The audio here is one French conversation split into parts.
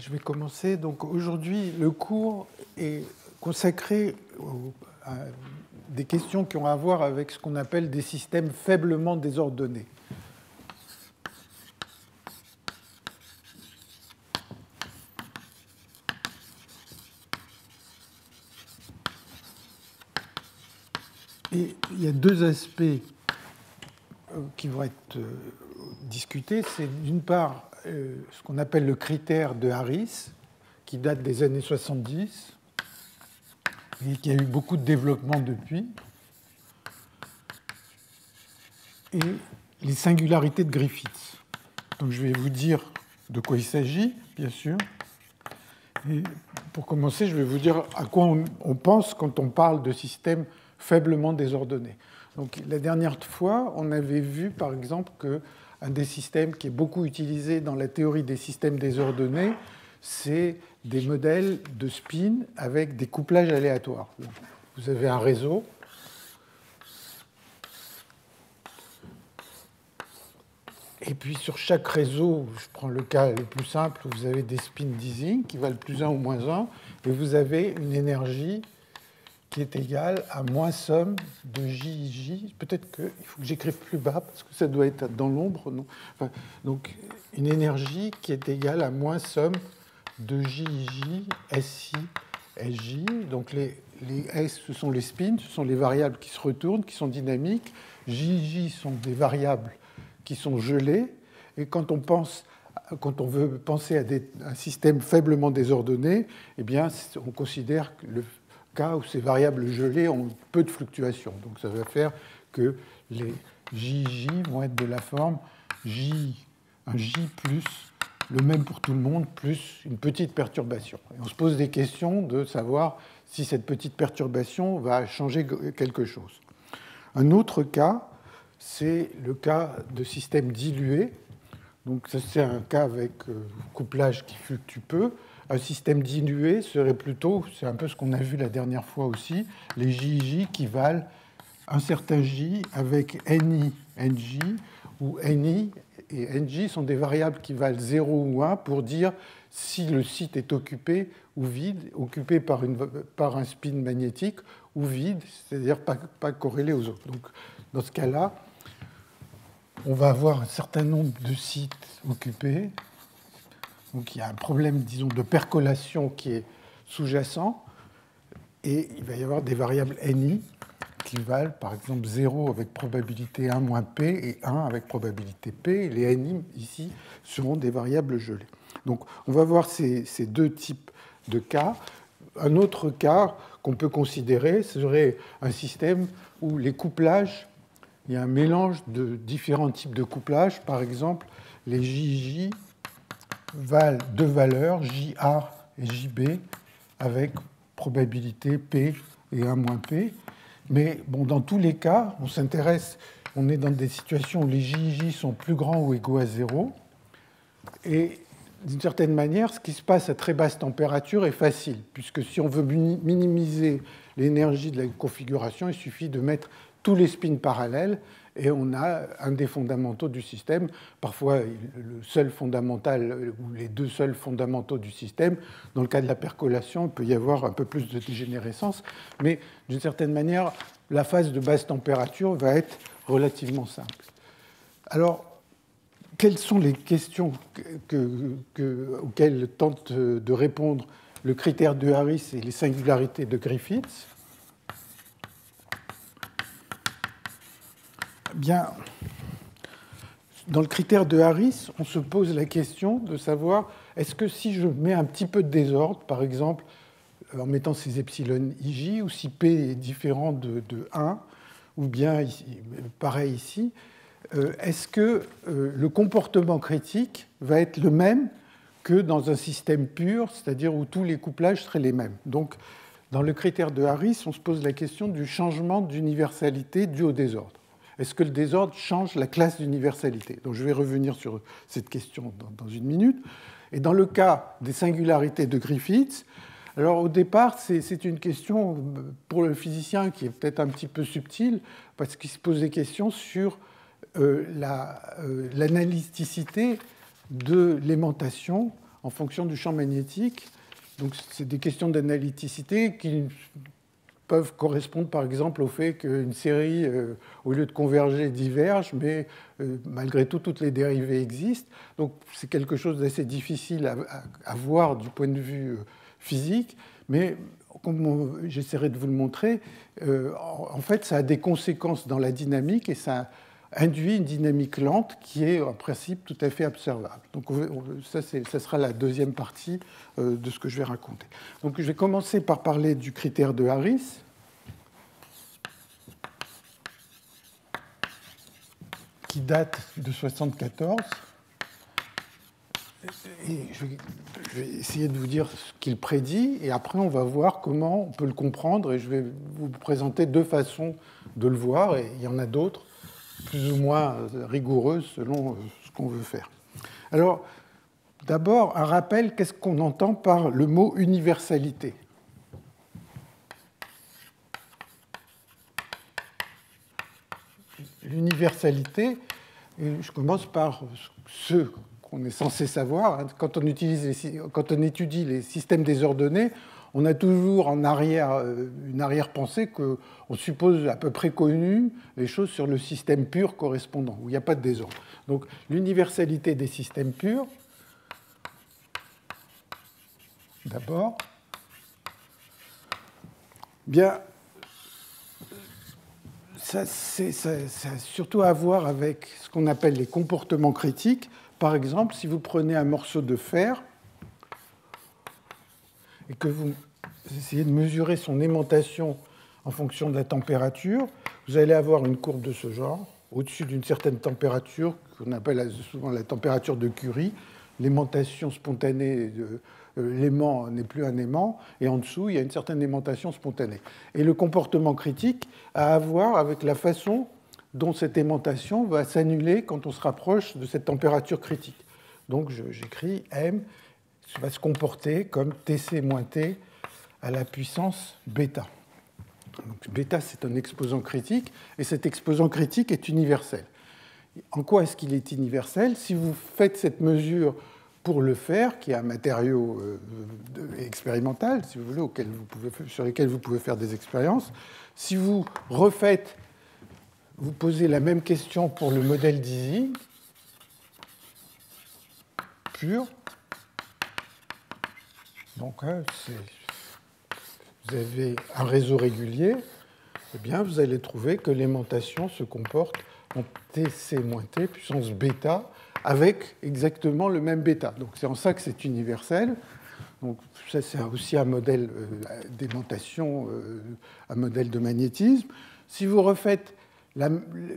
Je vais commencer. Donc aujourd'hui, le cours est consacré à des questions qui ont à voir avec ce qu'on appelle des systèmes faiblement désordonnés. Et il y a deux aspects qui vont être discutés. C'est d'une part ce qu'on appelle le critère de Harris, qui date des années 70 et qui a eu beaucoup de développement depuis, et les singularités de Griffith. Donc je vais vous dire de quoi il s'agit, bien sûr. Et pour commencer, je vais vous dire à quoi on pense quand on parle de systèmes faiblement désordonnés. Donc la dernière fois, on avait vu, par exemple, qu'un des systèmes qui est beaucoup utilisé dans la théorie des systèmes désordonnés, c'est des modèles de spin avec des couplages aléatoires. Donc, vous avez un réseau. Et puis sur chaque réseau, je prends le cas le plus simple, vous avez des spin d'Ising qui valent plus 1 ou moins 1, et vous avez une énergie qui est égale à moins somme de JJ. Peut-être qu'il faut que j'écrive plus bas, parce que ça doit être dans l'ombre. Enfin, donc une énergie qui est égale à moins somme de JJ, SI, SJ. Donc les S, ce sont les spins, ce sont les variables qui se retournent, qui sont dynamiques. JJ sont des variables qui sont gelées. Et quand on veut penser à un système faiblement désordonné, eh bien, on considère que le cas où ces variables gelées ont peu de fluctuations. Donc ça va faire que les JJ vont être de la forme un J plus le même pour tout le monde, plus une petite perturbation. Et on se pose des questions de savoir si cette petite perturbation va changer quelque chose. Un autre cas, c'est le cas de systèmes dilués. Donc ça, c'est un cas avec couplage qui fluctue peu. Un système dilué serait plutôt, c'est un peu ce qu'on a vu la dernière fois aussi, les JJ qui valent un certain J avec NI, NJ, où NI et NJ sont des variables qui valent 0 ou 1 pour dire si le site est occupé ou vide, occupé par un spin magnétique ou vide, c'est-à-dire pas corrélé aux autres. Donc dans ce cas-là, on va avoir un certain nombre de sites occupés. Donc il y a un problème, disons, de percolation qui est sous-jacent, et il va y avoir des variables NI qui valent, par exemple, 0 avec probabilité 1 moins P et 1 avec probabilité P. Et les NI, ici, seront des variables gelées. Donc on va voir ces deux types de cas. Un autre cas qu'on peut considérer serait un système où les couplages, il y a un mélange de différents types de couplages. Par exemple, les JJ valent deux valeurs, JA et JB, avec probabilité P et 1 moins P. Mais bon, dans tous les cas, on est dans des situations où les JJ sont plus grands ou égaux à 0. Et d'une certaine manière, ce qui se passe à très basse température est facile, puisque si on veut minimiser l'énergie de la configuration, il suffit de mettre tous les spins parallèles, et on a un des fondamentaux du système, parfois le seul fondamental ou les deux seuls fondamentaux du système. Dans le cas de la percolation, il peut y avoir un peu plus de dégénérescence, mais d'une certaine manière, la phase de basse température va être relativement simple. Alors, quelles sont les questions auxquelles tente de répondre le critère de Harris et les singularités de Griffith? Bien, dans le critère de Harris, on se pose la question de savoir est-ce que si je mets un petit peu de désordre, par exemple en mettant ces epsilon ij, ou si P est différent de 1, ou bien ici, pareil ici, est-ce que le comportement critique va être le même que dans un système pur, c'est-à-dire où tous les couplages seraient les mêmes? Donc, dans le critère de Harris, on se pose la question du changement d'universalité dû au désordre. Est-ce que le désordre change la classe d'universalité? Donc je vais revenir sur cette question dans une minute. Et dans le cas des singularités de Griffith, alors au départ, c'est une question pour le physicien qui est peut-être un petit peu subtile, parce qu'il se pose des questions sur l'analysticité de l'aimantation en fonction du champ magnétique. Donc, c'est des questions d'analyticité qui peuvent correspondre, par exemple, au fait qu'une série, au lieu de converger, diverge, mais malgré tout, toutes les dérivées existent. Donc, c'est quelque chose d'assez difficile à voir du point de vue physique, mais comme j'essaierai de vous le montrer, en fait, ça a des conséquences dans la dynamique et ça induit une dynamique lente qui est en principe tout à fait observable. Donc ça sera la deuxième partie de ce que je vais raconter. Donc je vais commencer par parler du critère de Harris. Qui date de 1974. Et je vais essayer de vous dire ce qu'il prédit, et après on va voir comment on peut le comprendre, et je vais vous présenter deux façons de le voir, et il y en a d'autres, plus ou moins rigoureuses selon ce qu'on veut faire. Alors, d'abord, un rappel, qu'est-ce qu'on entend par le mot universalité ? L'universalité, et je commence par ce qu'on est censé savoir. Quand on étudie les systèmes désordonnés, on a toujours en arrière une arrière-pensée qu'on suppose à peu près connu les choses sur le système pur correspondant, où il n'y a pas de désordre. Donc l'universalité des systèmes purs, d'abord, bien, ça a surtout à voir avec ce qu'on appelle les comportements critiques. Par exemple, si vous prenez un morceau de fer et que vous essayez de mesurer son aimantation en fonction de la température, vous allez avoir une courbe de ce genre. Au-dessus d'une certaine température, qu'on appelle souvent la température de Curie, l'aimantation spontanée de l'aimant n'est plus un aimant, et en dessous, il y a une certaine aimantation spontanée. Et le comportement critique a à voir avec la façon dont cette aimantation va s'annuler quand on se rapproche de cette température critique. Donc j'écris M va se comporter comme Tc moins T à la puissance bêta. Donc bêta, c'est un exposant critique, et cet exposant critique est universel. En quoi est-ce qu'il est universel ? Si vous faites cette mesure pour le fer, qui est un matériau expérimental, si vous voulez, sur lequel vous pouvez faire des expériences, si vous refaites, vous posez la même question pour le modèle d'Ising pur, donc vous avez un réseau régulier, eh bien, vous allez trouver que l'aimantation se comporte en Tc moins T puissance bêta avec exactement le même bêta. Donc c'est en ça que c'est universel. Donc ça, c'est aussi un modèle d'aimantation, un modèle de magnétisme. Si vous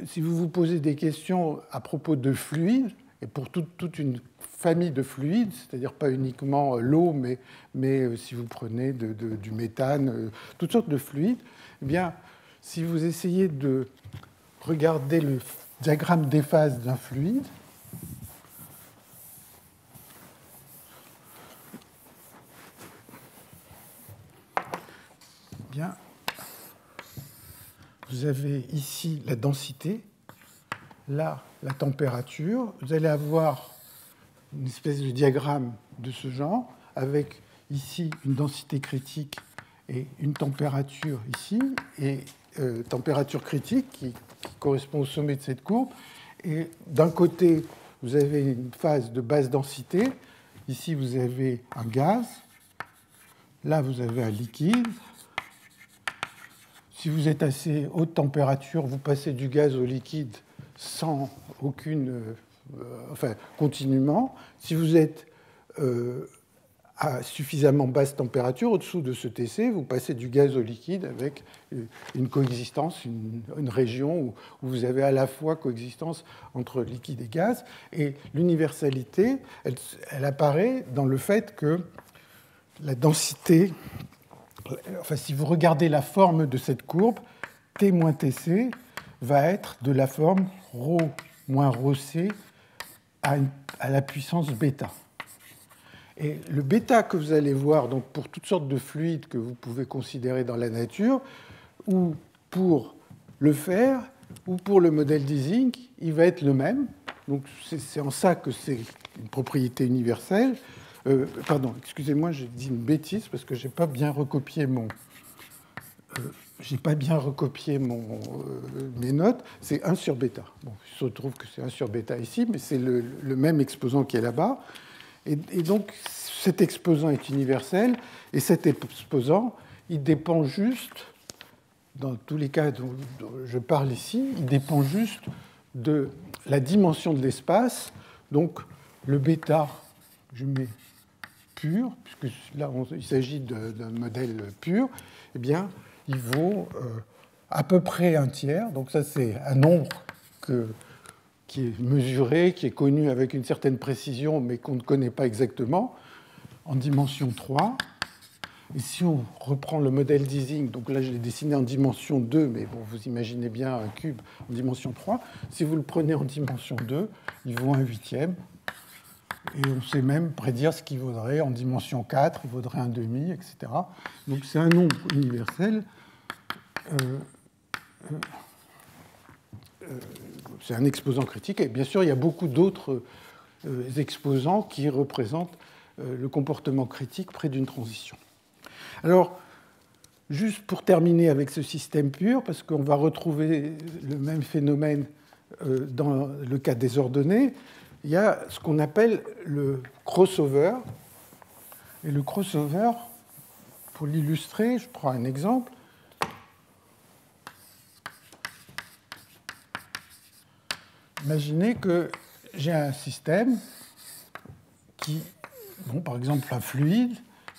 si vous vous posez des questions à propos de fluides, et pour toute une famille de fluides, c'est-à-dire pas uniquement l'eau, mais si vous prenez du méthane, toutes sortes de fluides, eh bien, si vous essayez de regarder le diagramme des phases d'un fluide, eh bien, vous avez ici la densité, là la température. Vous allez avoir une espèce de diagramme de ce genre, avec ici une densité critique et une température ici, et température critique qui correspond au sommet de cette courbe. Et d'un côté, vous avez une phase de basse densité. Ici, vous avez un gaz. Là, vous avez un liquide. Si vous êtes assez haute température, vous passez du gaz au liquide sans aucune... enfin, continuellement. Si vous êtes à suffisamment basse température, au-dessous de ce Tc, vous passez du gaz au liquide avec une coexistence, une région où vous avez à la fois coexistence entre liquide et gaz. Et l'universalité, elle apparaît dans le fait que la densité, enfin, si vous regardez la forme de cette courbe, T moins Tc va être de la forme ρ moins ρc à la puissance bêta. Et le bêta que vous allez voir donc, pour toutes sortes de fluides que vous pouvez considérer dans la nature, ou pour le fer, ou pour le modèle d'Ising, il va être le même. Donc c'est en ça que c'est une propriété universelle. Pardon, excusez-moi, j'ai dit une bêtise parce que j'ai pas bien recopié mes notes. C'est 1 sur bêta. Bon, il se trouve que c'est 1 sur bêta ici, mais c'est le même exposant qui est là-bas. Et donc, cet exposant est universel, et cet exposant, il dépend juste, dans tous les cas dont je parle ici, il dépend juste de la dimension de l'espace. Donc, le bêta, je mets pur, puisque là, il s'agit d'un modèle pur, eh bien, il vaut à peu près 1/3. Donc, ça, c'est un nombre qui est mesuré, qui est connu avec une certaine précision, mais qu'on ne connaît pas exactement, en dimension 3. Et si on reprend le modèle d'Ising, donc là je l'ai dessiné en dimension 2, mais bon, vous imaginez bien un cube en dimension 3. Si vous le prenez en dimension 2, il vaut 1/8. Et on sait même prédire ce qu'il vaudrait en dimension 4, il vaudrait 1/2, etc. Donc c'est un nombre universel. C'est un exposant critique. Et bien sûr, il y a beaucoup d'autres exposants qui représentent le comportement critique près d'une transition. Alors, juste pour terminer avec ce système pur, parce qu'on va retrouver le même phénomène dans le cas des ordonnées, il y a ce qu'on appelle le crossover. Et le crossover, pour l'illustrer, je prends un exemple. Imaginez que j'ai un système qui, bon, par exemple un fluide,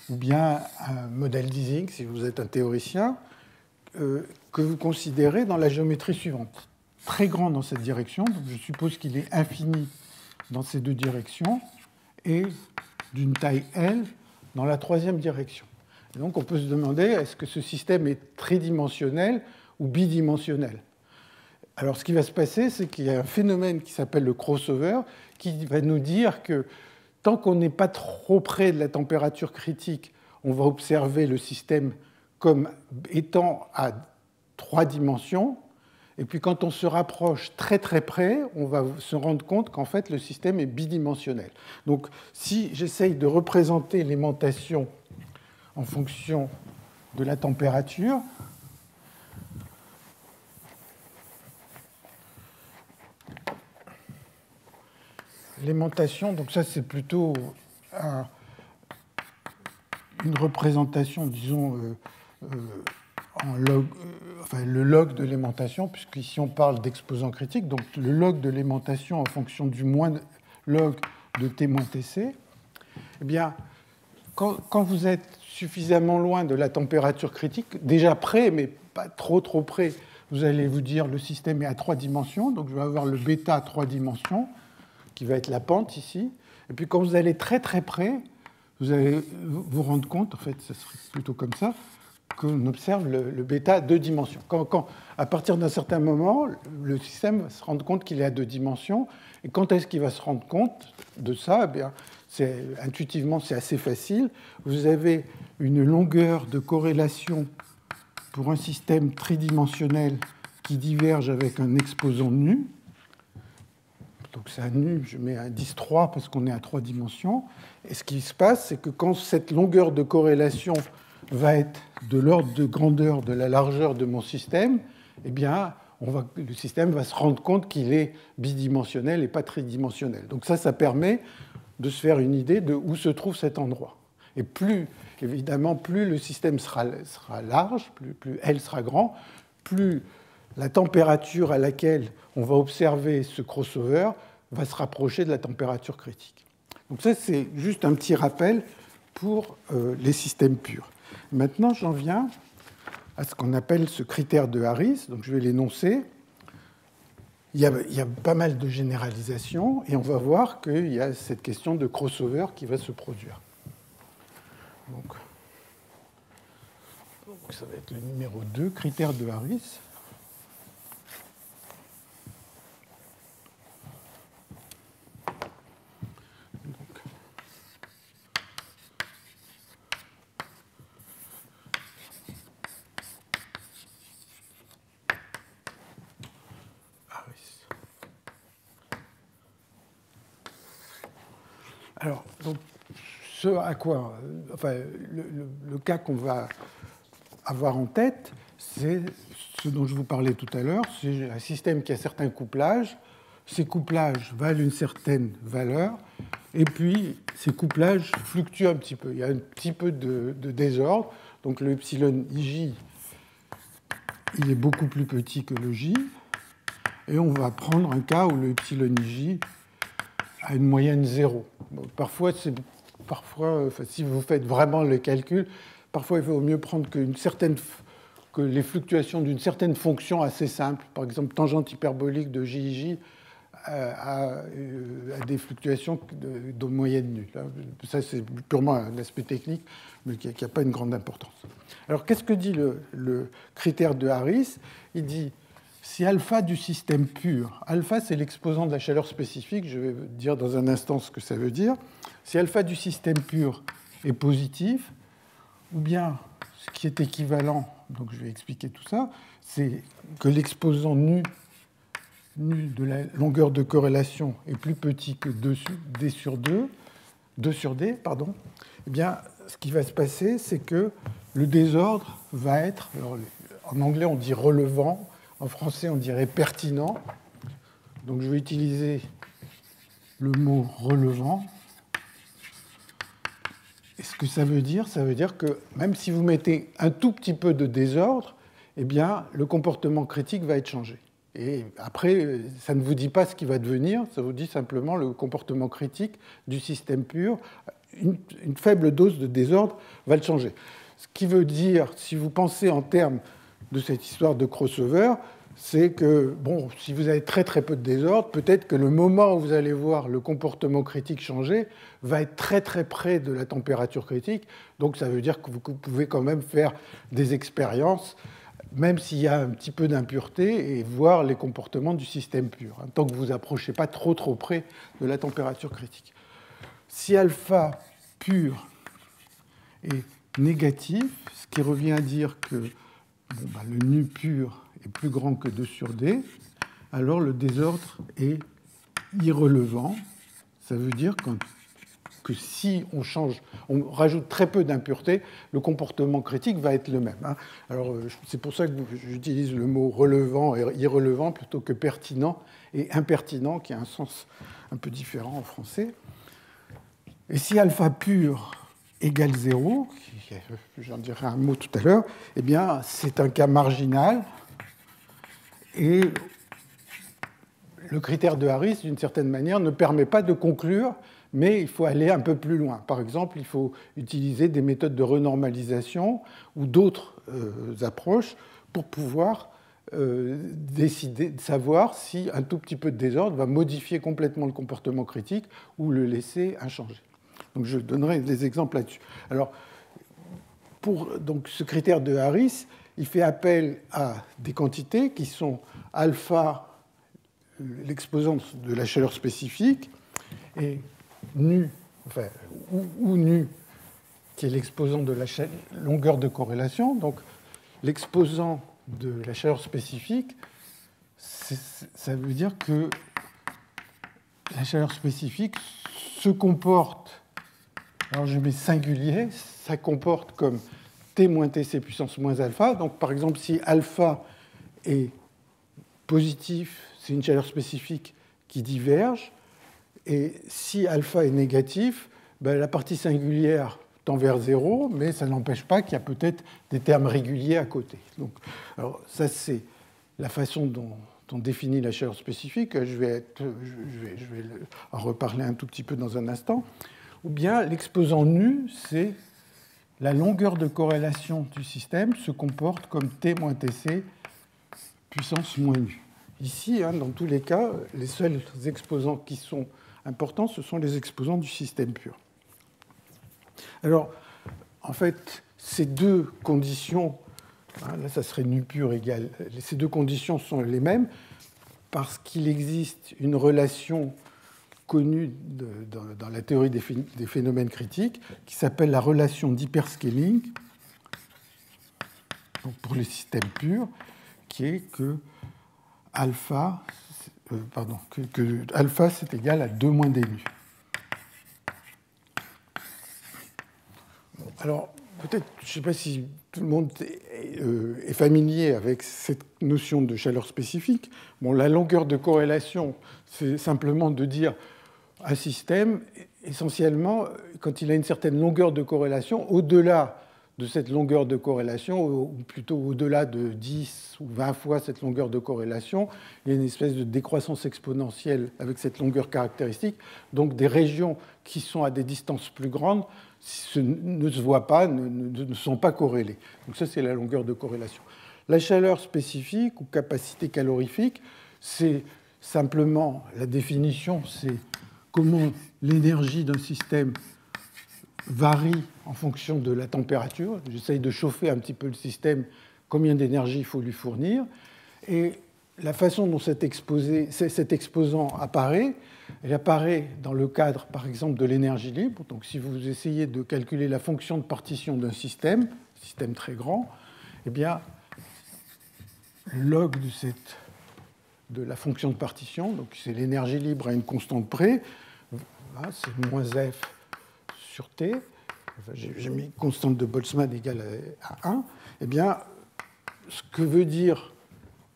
ou bien un modèle d'Ising, si vous êtes un théoricien, que vous considérez dans la géométrie suivante. Très grand dans cette direction, donc je suppose qu'il est infini dans ces deux directions, et d'une taille L dans la troisième direction. Et donc on peut se demander, est-ce que ce système est tridimensionnel ou bidimensionnel? Alors ce qui va se passer, c'est qu'il y a un phénomène qui s'appelle le crossover, qui va nous dire que tant qu'on n'est pas trop près de la température critique, on va observer le système comme étant à 3 dimensions. Et puis quand on se rapproche très très près, on va se rendre compte qu'en fait le système est bidimensionnel. Donc si j'essaye de représenter l'aimantation en fonction de la température, l'aimantation, donc ça c'est plutôt une représentation, disons, en log, enfin le log de l'aimantation, puisqu'ici on parle d'exposant critique, donc le log de l'aimantation en fonction du moins log de t moins tc, eh bien, quand vous êtes suffisamment loin de la température critique, déjà près, mais pas trop près, vous allez vous dire le système est à 3 dimensions, donc je vais avoir le bêta à 3 dimensions, qui va être la pente ici. Et puis quand vous allez très très près, vous allez vous rendre compte, en fait, ça serait plutôt comme ça, qu'on observe le bêta à 2 dimensions. À partir d'un certain moment, le système va se rendre compte qu'il est à 2 dimensions. Et quand est-ce qu'il va se rendre compte de ça? Eh bien, intuitivement, c'est assez facile. Vous avez une longueur de corrélation pour un système tridimensionnel qui diverge avec un exposant nu. Donc c'est un nu, je mets un indice 3 parce qu'on est à 3 dimensions. Et ce qui se passe, c'est que quand cette longueur de corrélation va être de l'ordre de grandeur de la largeur de mon système, eh bien, le système va se rendre compte qu'il est bidimensionnel et pas tridimensionnel. Donc ça permet de se faire une idée de où se trouve cet endroit. Et évidemment, plus le système sera large, plus L sera grand, plus la température à laquelle on va observer ce crossover va se rapprocher de la température critique. Donc ça, c'est juste un petit rappel pour les systèmes purs. Maintenant, j'en viens à ce qu'on appelle ce critère de Harris. Donc je vais l'énoncer. Il y a pas mal de généralisations, et on va voir qu'il y a cette question de crossover qui va se produire. Donc ça va être le numéro 2, critère de Harris. Alors, donc, ce à quoi, enfin, le cas qu'on va avoir en tête, c'est ce dont je vous parlais tout à l'heure, c'est un système qui a certains couplages. Ces couplages valent une certaine valeur, et puis ces couplages fluctuent un petit peu. Il y a un petit peu de désordre, donc le epsilon ij, il est beaucoup plus petit que le j, et on va prendre un cas où le epsilon ij a une moyenne 0. Bon, parfois, enfin, si vous faites vraiment le calcul, parfois il vaut mieux prendre que les fluctuations d'une certaine fonction assez simple, par exemple tangente hyperbolique de jij, à des fluctuations de moyenne nulle. Ça, c'est purement un aspect technique, mais qui n'a pas une grande importance. Alors, qu'est-ce que dit le critère de Harris? Il dit, si alpha du système pur, alpha c'est l'exposant de la chaleur spécifique, je vais dire dans un instant ce que ça veut dire, si alpha du système pur est positif, ou bien ce qui est équivalent, donc je vais expliquer tout ça, c'est que l'exposant nu de la longueur de corrélation est plus petit que d sur 2 sur d, pardon, eh bien, ce qui va se passer, c'est que le désordre va être, alors, en anglais on dit relevant, en français on dirait pertinent, donc je vais utiliser le mot relevant. Et ce que ça veut dire que même si vous mettez un tout petit peu de désordre, eh bien, le comportement critique va être changé. Et après, ça ne vous dit pas ce qui va devenir, ça vous dit simplement le comportement critique du système pur. Une faible dose de désordre va le changer. Ce qui veut dire, si vous pensez en termes de cette histoire de crossover, c'est que, bon, si vous avez très très peu de désordre, peut-être que le moment où vous allez voir le comportement critique changer va être très très près de la température critique. Donc ça veut dire que vous pouvez quand même faire des expériences, même s'il y a un petit peu d'impureté, et voir les comportements du système pur, hein, tant que vous ne vous approchez pas trop trop près de la température critique. Si alpha pur est négatif, ce qui revient à dire que le nu pur est plus grand que 2 sur d, alors le désordre est irrelevant. Ça veut dire que si on rajoute très peu d'impuretés, le comportement critique va être le même. Alors c'est pour ça que j'utilise le mot relevant et irrelevant plutôt que pertinent et impertinent, qui a un sens un peu différent en français. Et si alpha pur égale 0, j'en dirai un mot tout à l'heure, eh bien c'est un cas marginal. Et le critère de Harris, d'une certaine manière, ne permet pas de conclure, mais il faut aller un peu plus loin. Par exemple, il faut utiliser des méthodes de renormalisation ou d'autres approches pour pouvoir décider de savoir si un tout petit peu de désordre va modifier complètement le comportement critique ou le laisser inchangé. Donc je donnerai des exemples là-dessus. Alors, donc, ce critère de Harris, il fait appel à des quantités qui sont alpha, l'exposant de la chaleur spécifique, et nu, enfin, ou nu, qui est l'exposant de la longueur de corrélation. Donc, l'exposant de la chaleur spécifique, ça veut dire que la chaleur spécifique se comporte, alors je mets singulier, ça comporte comme t moins tc puissance moins alpha. Donc, par exemple, si alpha est positif, c'est une chaleur spécifique qui diverge. Et si alpha est négatif, ben, la partie singulière tend vers 0, mais ça n'empêche pas qu'il y a peut-être des termes réguliers à côté. Donc, alors, ça, c'est la façon dont on définit la chaleur spécifique. Je vais en reparler un tout petit peu dans un instant. Ou bien l'exposant nu, c'est la longueur de corrélation du système se comporte comme t moins tc puissance moins nu. Ici, hein, dans tous les cas, les seuls exposants qui sont importants, ce sont les exposants du système pur. Alors, en fait, ces deux conditions, hein, là, ça serait nu pur égal, ces deux conditions sont les mêmes parce qu'il existe une relation connue dans la théorie des phénomènes critiques qui s'appelle la relation d'hyperscaling pour les systèmes purs, qui est que alpha, que alpha c'est égal à 2 moins d nu. Alors, peut-être, je ne sais pas si tout le monde est familier avec cette notion de chaleur spécifique. Bon, la longueur de corrélation, c'est simplement de dire un système, essentiellement, quand il a une certaine longueur de corrélation, au-delà de cette longueur de corrélation, ou plutôt au-delà de 10 ou 20 fois cette longueur de corrélation, il y a une espèce de décroissance exponentielle avec cette longueur caractéristique. Donc des régions qui sont à des distances plus grandes ne se voient pas, ne sont pas corrélées. Donc ça, c'est la longueur de corrélation. La chaleur spécifique ou capacité calorifique, c'est simplement la définition, c'est comment l'énergie d'un système varie en fonction de la température. J'essaye de chauffer un petit peu le système, combien d'énergie il faut lui fournir. Et la façon dont cet exposant apparaît, elle apparaît dans le cadre, par exemple, de l'énergie libre. Donc, si vous essayez de calculer la fonction de partition d'un système très grand, eh bien, log de la fonction de partition, donc c'est l'énergie libre à une constante près, c'est moins F sur T, enfin, j'ai mis constante de Boltzmann égale à 1, eh bien, ce que veut dire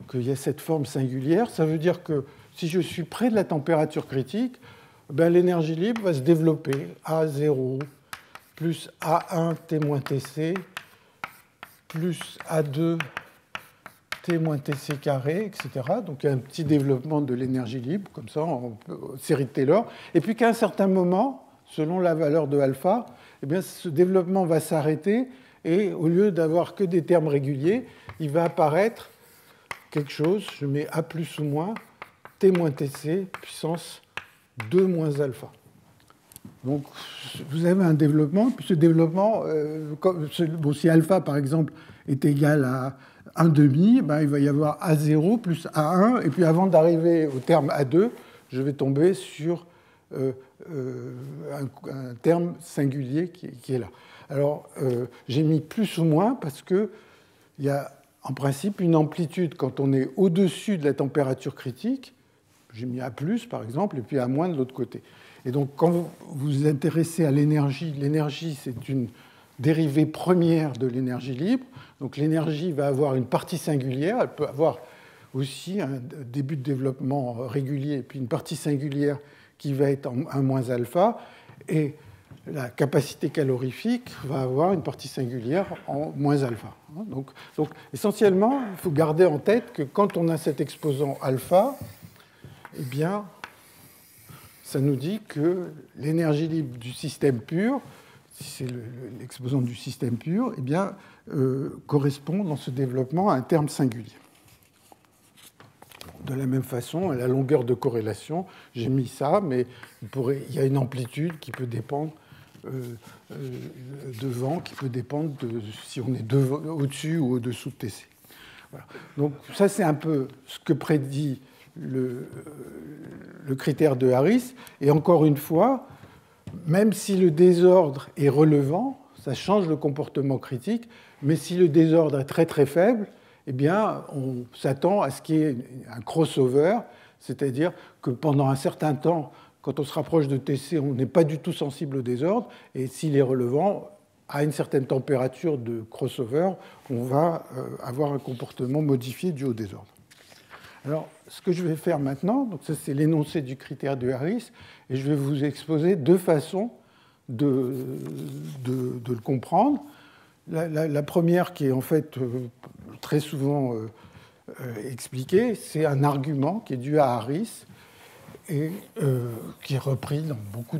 qu'il y a cette forme singulière, ça veut dire que si je suis près de la température critique, ben, l'énergie libre va se développer A0 plus A1 T moins TC plus A2 T moins TC carré, etc. Donc il y a un petit développement de l'énergie libre, comme ça, en série de Taylor. Et puis qu'à un certain moment, selon la valeur de alpha, eh bien, ce développement va s'arrêter et au lieu d'avoir que des termes réguliers, il va apparaître quelque chose, je mets A plus ou moins, T moins TC, puissance 2 moins alpha. Donc vous avez un développement, puis ce développement, si alpha par exemple est égal à 1,5, ben, il va y avoir A0 plus A1, et puis avant d'arriver au terme A2, je vais tomber sur un terme singulier qui est là. Alors, j'ai mis plus ou moins parce qu'il y a en principe une amplitude quand on est au-dessus de la température critique. J'ai mis A+, par exemple, et puis A- de l'autre côté. Et donc, quand vous vous intéressez à l'énergie, l'énergie, c'est une dérivée première de l'énergie libre. Donc, l'énergie va avoir une partie singulière. Elle peut avoir aussi un début de développement régulier, et puis une partie singulière qui va être en 1 - alpha. Et la capacité calorifique va avoir une partie singulière en moins alpha. Donc, essentiellement, il faut garder en tête que quand on a cet exposant alpha, eh bien, ça nous dit que l'énergie libre du système pur, si c'est l'exposant du système pur, eh bien, correspond dans ce développement à un terme singulier. De la même façon, à la longueur de corrélation, j'ai mis ça, mais il y a une amplitude qui peut dépendre de vent, qui peut dépendre de si on est au-dessus ou au-dessous de TC. Voilà. Donc ça, c'est un peu ce que prédit le critère de Harris. Et encore une fois, même si le désordre est relevant, ça change le comportement critique, mais si le désordre est très très faible, eh bien, on s'attend à ce qu'il y ait un crossover, c'est-à-dire que pendant un certain temps, quand on se rapproche de TC, on n'est pas du tout sensible au désordre, et s'il est relevant, à une certaine température de crossover, on va avoir un comportement modifié dû au désordre. Alors, ce que je vais faire maintenant, donc ça c'est l'énoncé du critère de Harris, et je vais vous exposer deux façons de le comprendre. La première, qui est en fait très souvent expliquée, c'est un argument qui est dû à Harris et qui est repris dans beaucoup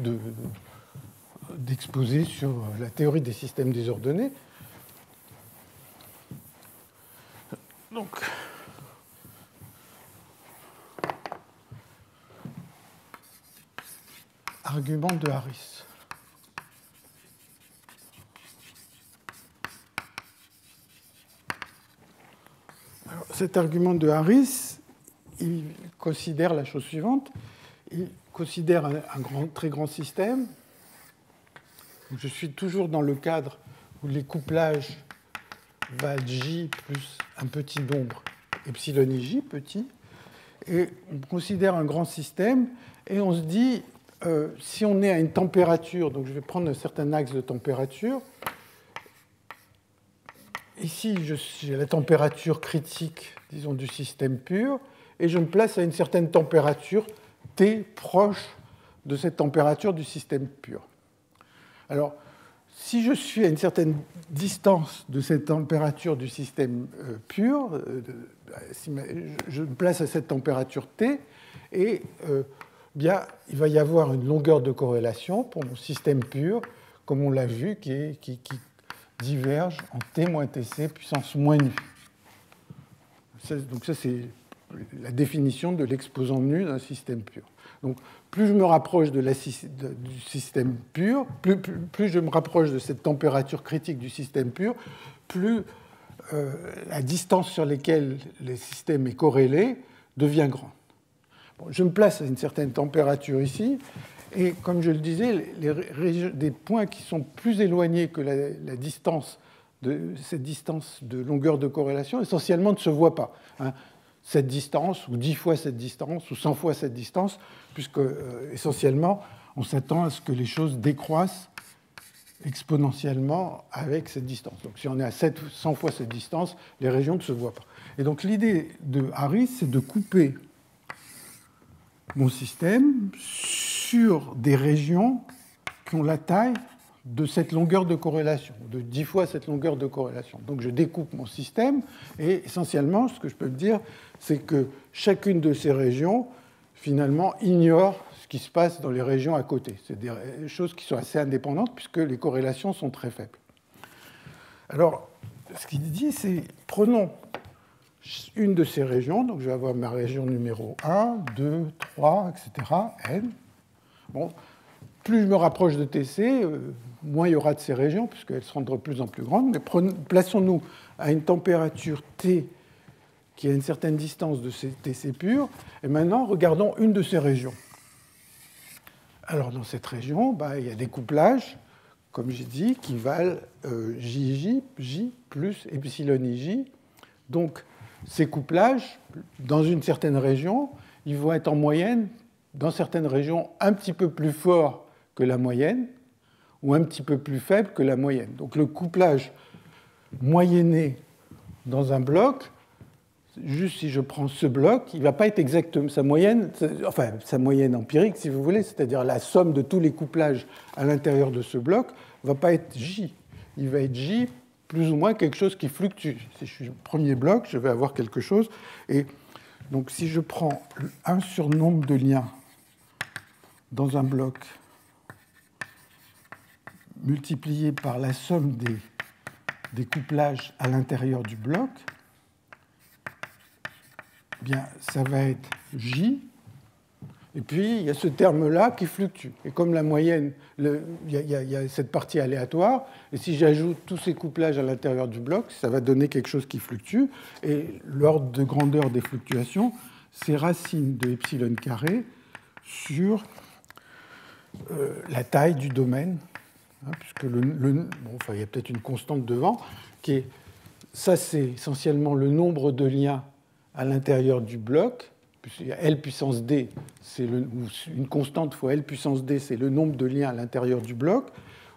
d'exposés sur la théorie des systèmes désordonnés. Donc, argument de Harris. Alors, cet argument de Harris, il considère la chose suivante. Il considère un très grand système. Je suis toujours dans le cadre où les couplages valent J plus un petit nombre epsilon ij, petit. Et on considère un grand système et on se dit, si on est à une température, donc je vais prendre un certain axe de température, ici, j'ai la température critique, disons, du système pur, et je me place à une certaine température T proche de cette température du système pur. Alors, si je suis à une certaine distance de cette température du système pur, je me place à cette température T, et bien, il va y avoir une longueur de corrélation pour mon système pur, comme on l'a vu, qui diverge en T moins Tc puissance moins nu. Donc ça, c'est la définition de l'exposant nu d'un système pur. Donc, plus je me rapproche du système pur, plus je me rapproche de cette température critique du système pur, plus la distance sur laquelle le système est corrélé devient grande. Bon, je me place à une certaine température ici, et comme je le disais, des points qui sont plus éloignés que la distance cette distance de longueur de corrélation, essentiellement ne se voit pas. Hein. Cette distance, ou 10 fois cette distance, ou 100 fois cette distance, puisque essentiellement, on s'attend à ce que les choses décroissent exponentiellement avec cette distance. Donc si on est à 100 fois cette distance, les régions ne se voient pas. Et donc l'idée de Harris, c'est de couper mon système sur des régions qui ont la taille de cette longueur de corrélation, de 10 fois cette longueur de corrélation. Donc je découpe mon système, et essentiellement, ce que je peux dire, c'est que chacune de ces régions, finalement, ignore ce qui se passe dans les régions à côté. C'est des choses qui sont assez indépendantes, puisque les corrélations sont très faibles. Alors, ce qu'il dit, c'est, prenons une de ces régions, donc je vais avoir ma région numéro 1, 2, 3, etc., n. Bon, plus je me rapproche de TC, moins il y aura de ces régions, puisqu'elles seront de plus en plus grandes. Mais plaçons-nous à une température T qui a une certaine distance de ces TC pur. Et maintenant, regardons une de ces régions. Alors, dans cette région, il y a des couplages, comme j'ai dit, qui valent JJ, J plus epsilon IJ. Donc, ces couplages, dans une certaine région, ils vont être en moyenne, dans certaines régions, un petit peu plus forts que la moyenne, ou un petit peu plus faible que la moyenne. Donc le couplage moyenné dans un bloc, juste si je prends ce bloc, il ne va pas être exactement sa moyenne empirique, si vous voulez, c'est-à-dire la somme de tous les couplages à l'intérieur de ce bloc, ne va pas être J. Il va être J plus ou moins quelque chose qui fluctue. Si je suis au premier bloc, je vais avoir quelque chose. Et donc si je prends un surnombre de liens dans un bloc multiplié par la somme des couplages à l'intérieur du bloc, eh bien, ça va être J. Et puis, il y a ce terme-là qui fluctue. Et comme la moyenne, il y a cette partie aléatoire, et si j'ajoute tous ces couplages à l'intérieur du bloc, ça va donner quelque chose qui fluctue. Et l'ordre de grandeur des fluctuations, c'est racine de epsilon carré sur la taille du domaine, hein, puisque il y a peut-être une constante devant, ça c'est essentiellement le nombre de liens à l'intérieur du bloc. L puissance D, c'est une constante fois L puissance D, c'est le nombre de liens à l'intérieur du bloc.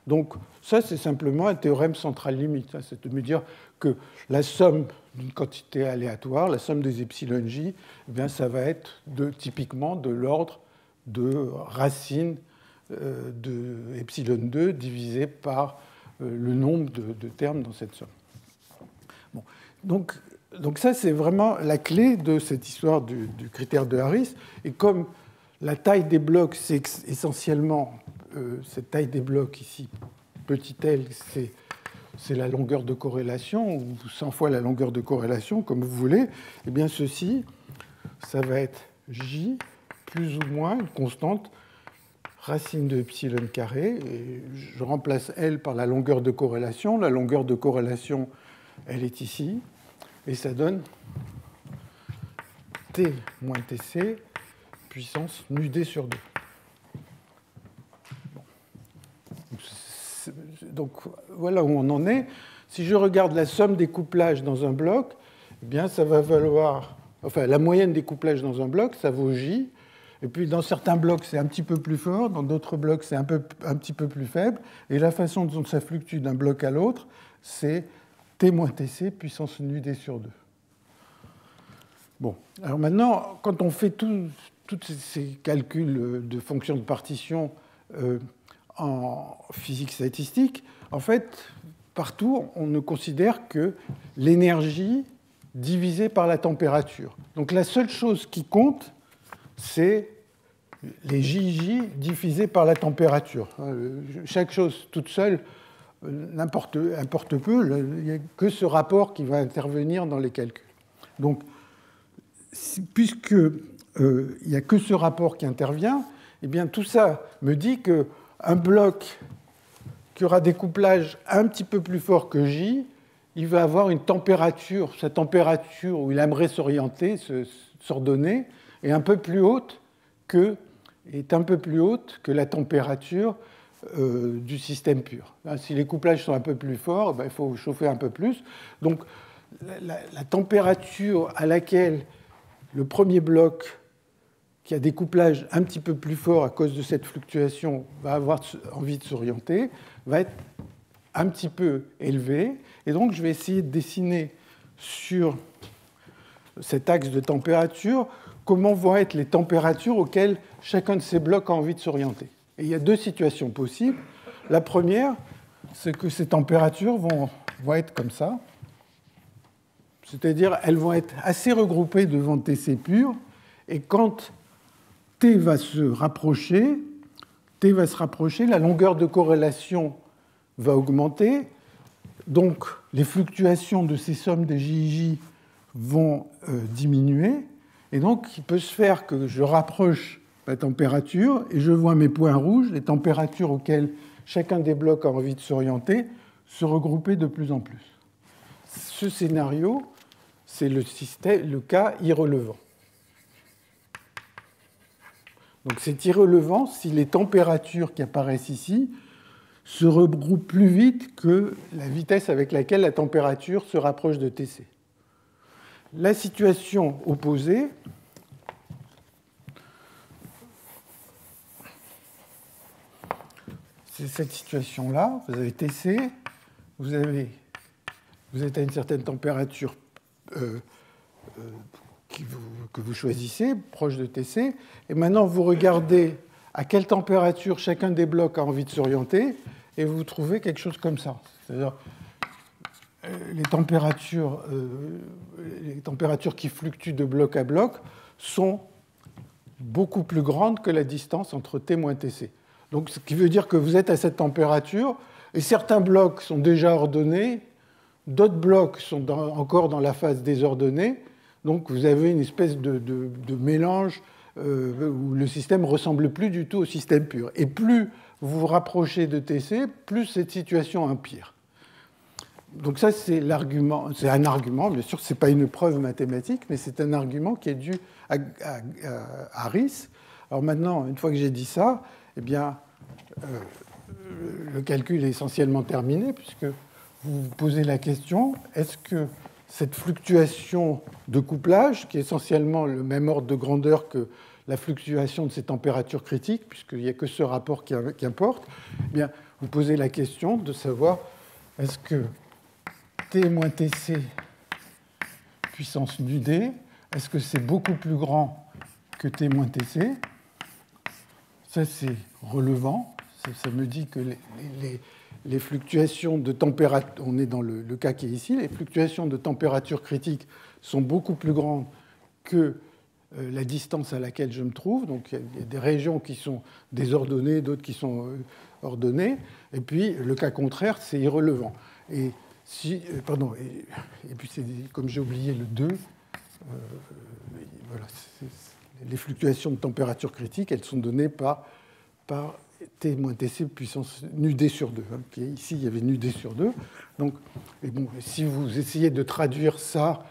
Donc ça, c'est simplement un théorème central limite. C'est de me dire que la somme d'une quantité aléatoire, la somme des epsilon j, eh bien, ça va être typiquement de l'ordre de racine de epsilon 2 divisé par le nombre de termes dans cette somme. Bon. Donc ça, c'est vraiment la clé de cette histoire du critère de Harris. Et comme la taille des blocs, c'est essentiellement cette taille des blocs ici, petit l, c'est la longueur de corrélation, ou 100 fois la longueur de corrélation, comme vous voulez, eh bien ceci, ça va être J plus ou moins une constante racine de epsilon carré. Et je remplace L par la longueur de corrélation. La longueur de corrélation, elle est ici. Et ça donne T moins Tc puissance nu D sur 2. Bon. Donc voilà où on en est. Si je regarde la somme des couplages dans un bloc, eh bien ça va valoir, enfin la moyenne des couplages dans un bloc, ça vaut J. Et puis dans certains blocs, c'est un petit peu plus fort, dans d'autres blocs, c'est un petit peu plus faible. Et la façon dont ça fluctue d'un bloc à l'autre, c'est T moins Tc puissance nu d sur 2. Bon, alors maintenant, quand on fait tous ces calculs de fonctions de partition en physique statistique, en fait, partout, on ne considère que l'énergie divisée par la température. Donc la seule chose qui compte, c'est les JJ divisés par la température. Chaque chose toute seule importe peu, il n'y a que ce rapport qui va intervenir dans les calculs. Donc, puisqu'il n'y a que ce rapport qui intervient, eh bien, tout ça me dit qu'un bloc qui aura des couplages un petit peu plus forts que J, il va avoir une température, sa température où il aimerait s'orienter, s'ordonner, est un peu plus haute que la température du système pur. Si les couplages sont un peu plus forts, il faut chauffer un peu plus. Donc, la température à laquelle le premier bloc qui a des couplages un petit peu plus forts à cause de cette fluctuation va avoir envie de s'orienter, va être un petit peu élevé. Et donc, je vais essayer de dessiner sur cet axe de température comment vont être les températures auxquelles chacun de ces blocs a envie de s'orienter. Et il y a deux situations possibles. La première, c'est que ces températures vont être comme ça. C'est-à-dire elles vont être assez regroupées devant Tc pur. Et quand T va se rapprocher, la longueur de corrélation va augmenter. Donc, les fluctuations de ces sommes des JJ vont diminuer. Et donc, il peut se faire que je rapproche la température et je vois mes points rouges, les températures auxquelles chacun des blocs a envie de s'orienter, se regrouper de plus en plus. Ce scénario, c'est le cas irrelevant. Donc c'est irrelevant si les températures qui apparaissent ici se regroupent plus vite que la vitesse avec laquelle la température se rapproche de Tc. La situation opposée, c'est cette situation-là. Vous avez Tc, vous êtes à une certaine température que vous choisissez, proche de Tc, et maintenant vous regardez à quelle température chacun des blocs a envie de s'orienter, et vous trouvez quelque chose comme ça. C'est-à-dire les températures qui fluctuent de bloc à bloc sont beaucoup plus grandes que la distance entre T moins Tc. Donc, ce qui veut dire que vous êtes à cette température, et certains blocs sont déjà ordonnés, d'autres blocs sont encore dans la phase désordonnée, donc vous avez une espèce de mélange où le système ne ressemble plus du tout au système pur. Et plus vous vous rapprochez de Tc, plus cette situation empire. Donc ça, c'est l'argument. C'est un argument, bien sûr, ce n'est pas une preuve mathématique, mais c'est un argument qui est dû à Harris. Alors maintenant, une fois que j'ai dit ça, eh bien, le calcul est essentiellement terminé, puisque vous vous posez la question, est-ce que cette fluctuation de couplage, qui est essentiellement le même ordre de grandeur que la fluctuation de ces températures critiques, puisqu'il n'y a que ce rapport qui importe, eh bien, vous posez la question de savoir est-ce que T moins Tc puissance nu d, est-ce que c'est beaucoup plus grand que T moins Tc? Ça, c'est relevant. Ça me dit que les fluctuations de température, on est dans le cas qui est ici, les fluctuations de température critique sont beaucoup plus grandes que la distance à laquelle je me trouve. Donc il y a des régions qui sont désordonnées, d'autres qui sont ordonnées. Et puis le cas contraire, c'est irrelevant. Et puis comme j'ai oublié le 2, voilà, les fluctuations de température critique, elles sont données par T moins Tc puissance nu d sur 2. Hein, ici, il y avait nu d sur 2. Donc, et bon, si vous essayez de traduire ça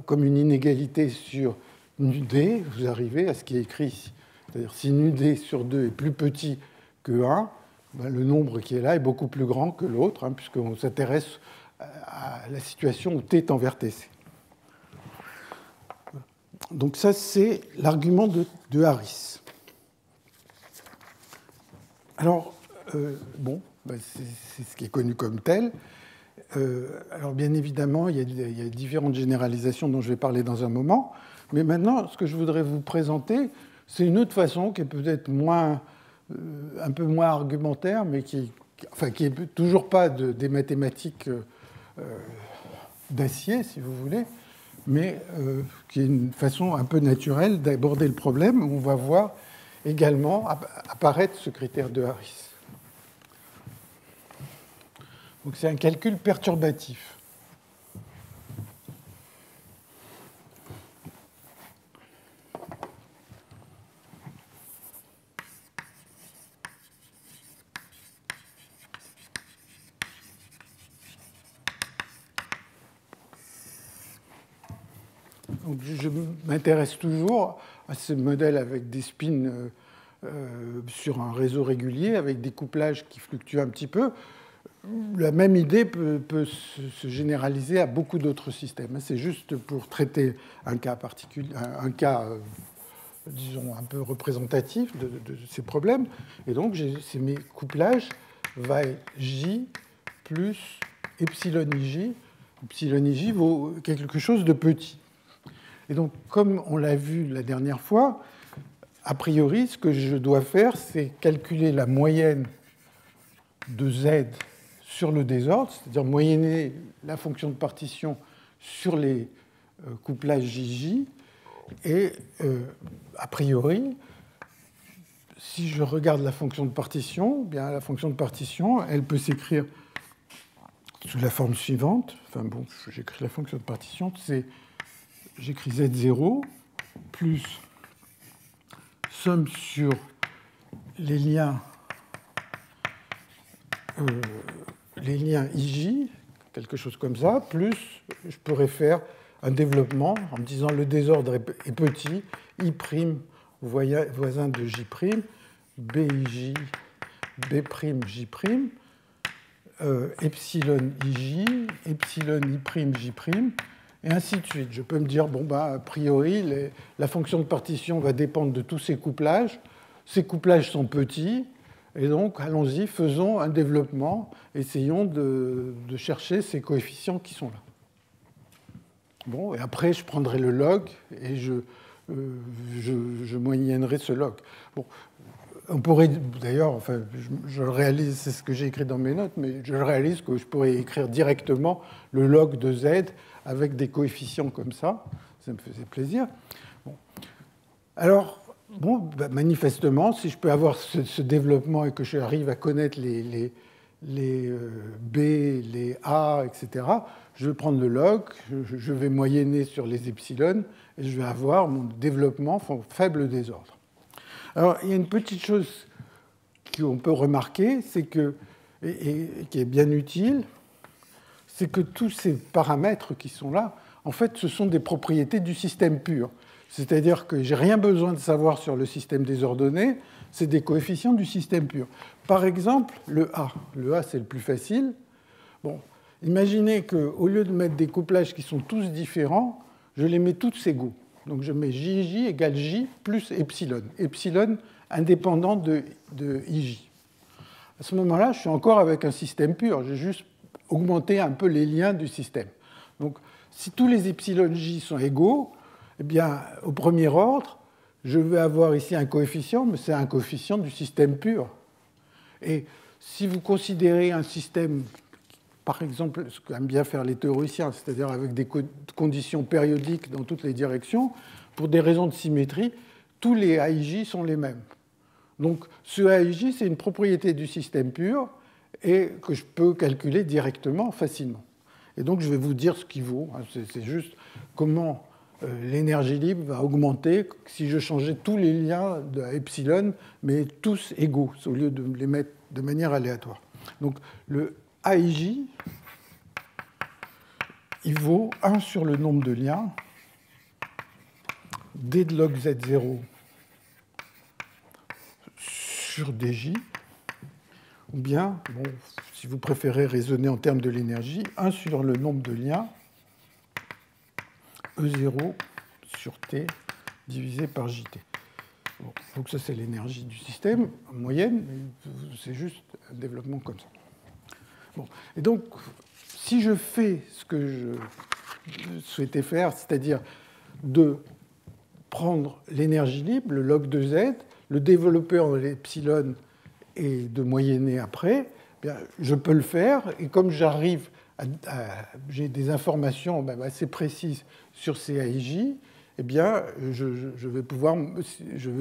comme une inégalité sur nu d, vous arrivez à ce qui est écrit ici. C'est-à-dire si nu d sur 2 est plus petit que 1, ben, le nombre qui est là est beaucoup plus grand que l'autre, hein, puisqu'on s'intéresse à la situation où T tend vers Tc. Donc ça, c'est l'argument de Harris. Alors, bon, ben c'est ce qui est connu comme tel. Alors bien évidemment, il y a différentes généralisations dont je vais parler dans un moment, mais maintenant, ce que je voudrais vous présenter, c'est une autre façon qui est peut-être un peu moins argumentaire, mais qui est toujours pas des mathématiques d'acier, si vous voulez, mais qui est une façon un peu naturelle d'aborder le problème, où on va voir également apparaître ce critère de Harris. Donc c'est un calcul perturbatif. Donc je m'intéresse toujours à ce modèle avec des spins sur un réseau régulier, avec des couplages qui fluctuent un petit peu. La même idée peut se généraliser à beaucoup d'autres systèmes. C'est juste pour traiter un cas particulier, disons, un peu représentatif de ces problèmes. Et donc, mes couplages va J plus epsilon IJ. Epsilon IJ vaut quelque chose de petit. Et donc, comme on l'a vu la dernière fois, a priori, ce que je dois faire, c'est calculer la moyenne de Z sur le désordre, c'est-à-dire moyenner la fonction de partition sur les couplages JJ. Et a priori, si je regarde la fonction de partition, bien la fonction de partition, elle peut s'écrire sous la forme suivante. Enfin bon, j'écris la fonction de partition, j'écris Z0 plus somme sur les liens IJ, quelque chose comme ça, plus je pourrais faire un développement en me disant le désordre est petit, I' voisin de J', BIJ, B'J', epsilon IJ, epsilon I', J', et ainsi de suite. Je peux me dire, bon, bah, a priori, la fonction de partition va dépendre de tous ces couplages. Ces couplages sont petits, et donc, allons-y, faisons un développement, essayons de chercher ces coefficients qui sont là. Bon, et après, je prendrai le log et je moyennerai ce log. Bon, on pourrait, d'ailleurs, enfin, je le réalise, c'est ce que j'ai écrit dans mes notes, mais je réalise que je pourrais écrire directement le log de Z avec des coefficients comme ça. Ça me faisait plaisir. Bon. Alors, bon, bah, manifestement, si je peux avoir ce développement et que j'arrive à connaître les B, les A, etc., je vais prendre le log, je vais moyenner sur les epsilon, et je vais avoir mon développement faible désordre. Alors, il y a une petite chose qu'on peut remarquer, c'est que, et qui est bien utile, c'est que tous ces paramètres qui sont là, en fait, ce sont des propriétés du système pur. C'est-à-dire que je n'ai rien besoin de savoir sur le système désordonné, c'est des coefficients du système pur. Par exemple, le A. Le A, c'est le plus facile. Bon, imaginez qu'au lieu de mettre des couplages qui sont tous différents, je les mets tous égaux. Donc je mets JJ égale J plus epsilon. Epsilon indépendant de IJ. À ce moment-là, je suis encore avec un système pur. J'ai juste augmenté un peu les liens du système. Donc si tous les epsilon J sont égaux, eh bien, au premier ordre, je vais avoir ici un coefficient, mais c'est un coefficient du système pur. Et si vous considérez un système, par exemple, ce qu'aiment bien faire les théoriciens, c'est-à-dire avec des conditions périodiques dans toutes les directions, pour des raisons de symétrie, tous les AIJ sont les mêmes. Donc ce AIJ, c'est une propriété du système pur et que je peux calculer directement, facilement. Et donc je vais vous dire ce qu'il vaut. C'est juste comment l'énergie libre va augmenter si je changeais tous les liens de epsilon, mais tous égaux, au lieu de les mettre de manière aléatoire. Donc le AIJ, il vaut 1 sur le nombre de liens, d de log Z0 sur dj, ou bien, bon, si vous préférez raisonner en termes de l'énergie, 1 sur le nombre de liens, E0 sur T divisé par JT. Bon, donc ça, c'est l'énergie du système en moyenne, mais c'est juste un développement comme ça. Bon. Et donc, si je fais ce que je souhaitais faire, c'est-à-dire de prendre l'énergie libre, le log de z, le développer en epsilon et de moyenner après, eh bien, je peux le faire. Et comme j'arrive j'ai des informations assez précises sur ces AIJ, eh bien, je vais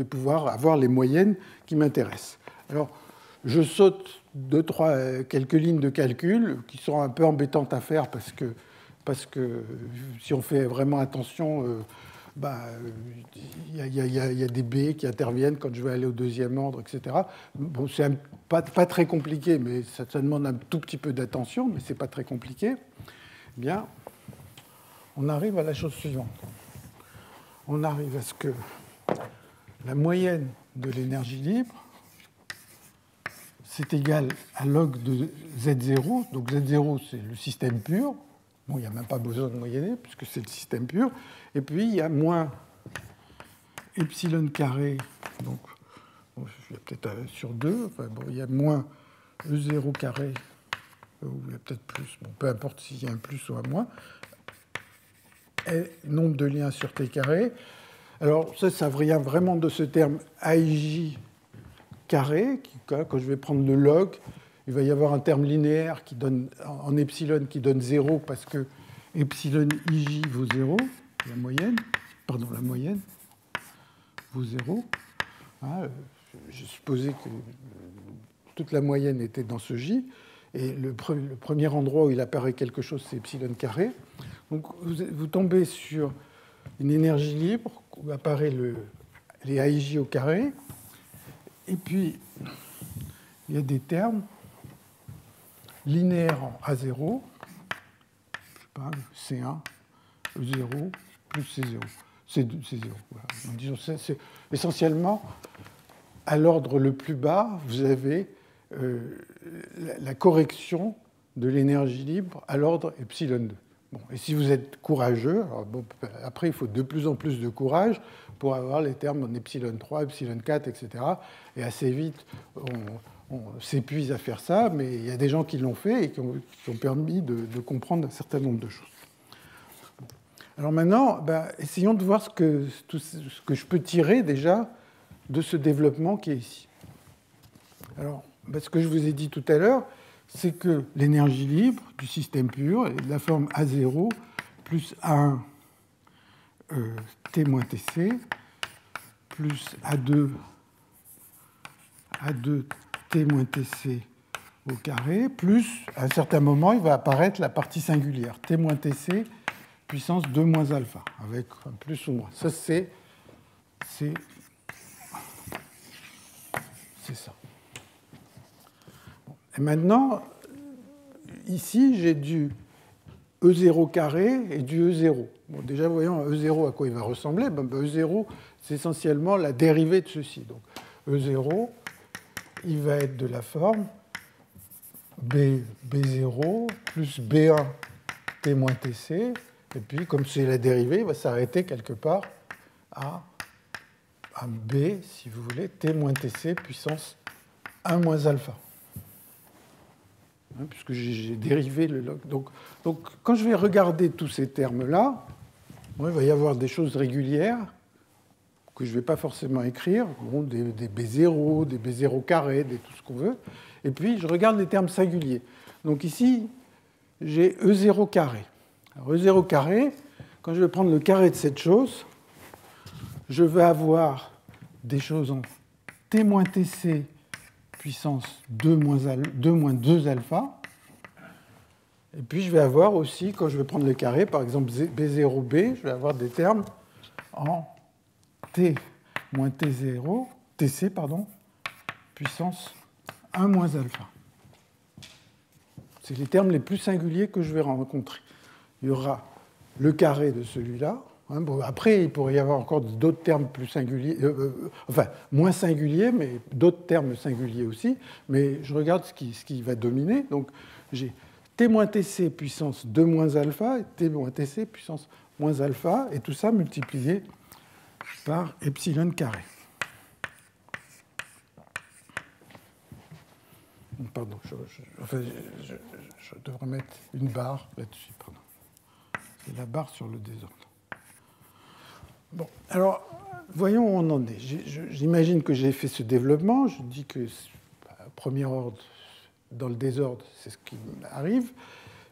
pouvoir avoir les moyennes qui m'intéressent. Alors, je saute quelques lignes de calcul qui sont un peu embêtantes à faire parce que si on fait vraiment attention, il y a des B qui interviennent quand je vais aller au deuxième ordre, etc. Bon, c'est pas très compliqué, mais ça demande un tout petit peu d'attention, mais c'est pas très compliqué. Eh bien, on arrive à la chose suivante. On arrive à ce que la moyenne de l'énergie libre, c'est égal à log de Z0. Donc Z0, c'est le système pur. Bon, il n'y a même pas besoin de moyenner, puisque c'est le système pur. Et puis, il y a moins epsilon carré, donc il y a peut-être sur 2, enfin, bon, il y a moins E0 carré, ou il y a peut-être plus, bon, peu importe s'il y a un plus ou un moins, et nombre de liens sur T carré. Alors, ça vient vraiment de ce terme AIJ carré, quand je vais prendre le log, il va y avoir un terme linéaire qui donne, en epsilon qui donne 0 parce que epsilon IJ vaut 0, la moyenne vaut 0. J'ai supposé que toute la moyenne était dans ce J, et le premier endroit où il apparaît quelque chose, c'est epsilon carré. Donc vous tombez sur une énergie libre où apparaît les AIJ au carré, et puis il y a des termes linéaires en A0, je sais pas, C1, E0, plus C0. C0. Voilà. Donc, disons, c'est essentiellement, à l'ordre le plus bas, vous avez la correction de l'énergie libre à l'ordre epsilon 2. Bon, et si vous êtes courageux, après il faut de plus en plus de courage pour avoir les termes en epsilon 3, epsilon 4, etc. Et assez vite, on s'épuise à faire ça, mais il y a des gens qui l'ont fait et qui ont permis de comprendre un certain nombre de choses. Alors maintenant, essayons de voir ce que je peux tirer déjà de ce développement qui est ici. Alors, ce que je vous ai dit tout à l'heure, c'est que l'énergie libre du système pur est de la forme A0 plus A1 T moins TC plus A2 T moins TC au carré, plus, à un certain moment, il va apparaître la partie singulière, T moins TC puissance 2 moins alpha, avec un plus ou moins. Ça, c'est ça. Bon. Et maintenant, ici, j'ai du E0 carré et du E0. Bon, déjà, voyons E0 à quoi il va ressembler. E0, c'est essentiellement la dérivée de ceci. Donc, E0, il va être de la forme B0 plus B1 T moins TC. Et puis, comme c'est la dérivée, il va s'arrêter quelque part à B, si vous voulez, T moins TC puissance 1 moins alpha. Puisque j'ai dérivé le log. Donc, quand je vais regarder tous ces termes-là, il va y avoir des choses régulières que je ne vais pas forcément écrire, des B0, des B0 carré, tout ce qu'on veut. Et puis, je regarde les termes singuliers. Donc ici, j'ai E0 carré. Alors, E0 carré, quand je vais prendre le carré de cette chose, je vais avoir des choses en T moins TC puissance 2 moins 2 alpha. Et puis, je vais avoir aussi, quand je vais prendre le carré, par exemple B0B, je vais avoir des termes en T moins T0, TC, puissance 1 moins alpha. C'est les termes les plus singuliers que je vais rencontrer. Il y aura le carré de celui-là. Bon, après, il pourrait y avoir encore d'autres termes plus singuliers, enfin, moins singuliers, mais d'autres termes singuliers aussi. Mais je regarde ce qui va dominer. Donc, j'ai T moins TC puissance 2 moins alpha et T moins TC puissance moins alpha, et tout ça multiplié par epsilon carré. Pardon, je devrais mettre une barre là-dessus. Pardon. C'est la barre sur le désordre. Bon, alors, voyons où on en est. J'imagine que j'ai fait ce développement. Je dis que, premier ordre, dans le désordre, c'est ce qui arrive.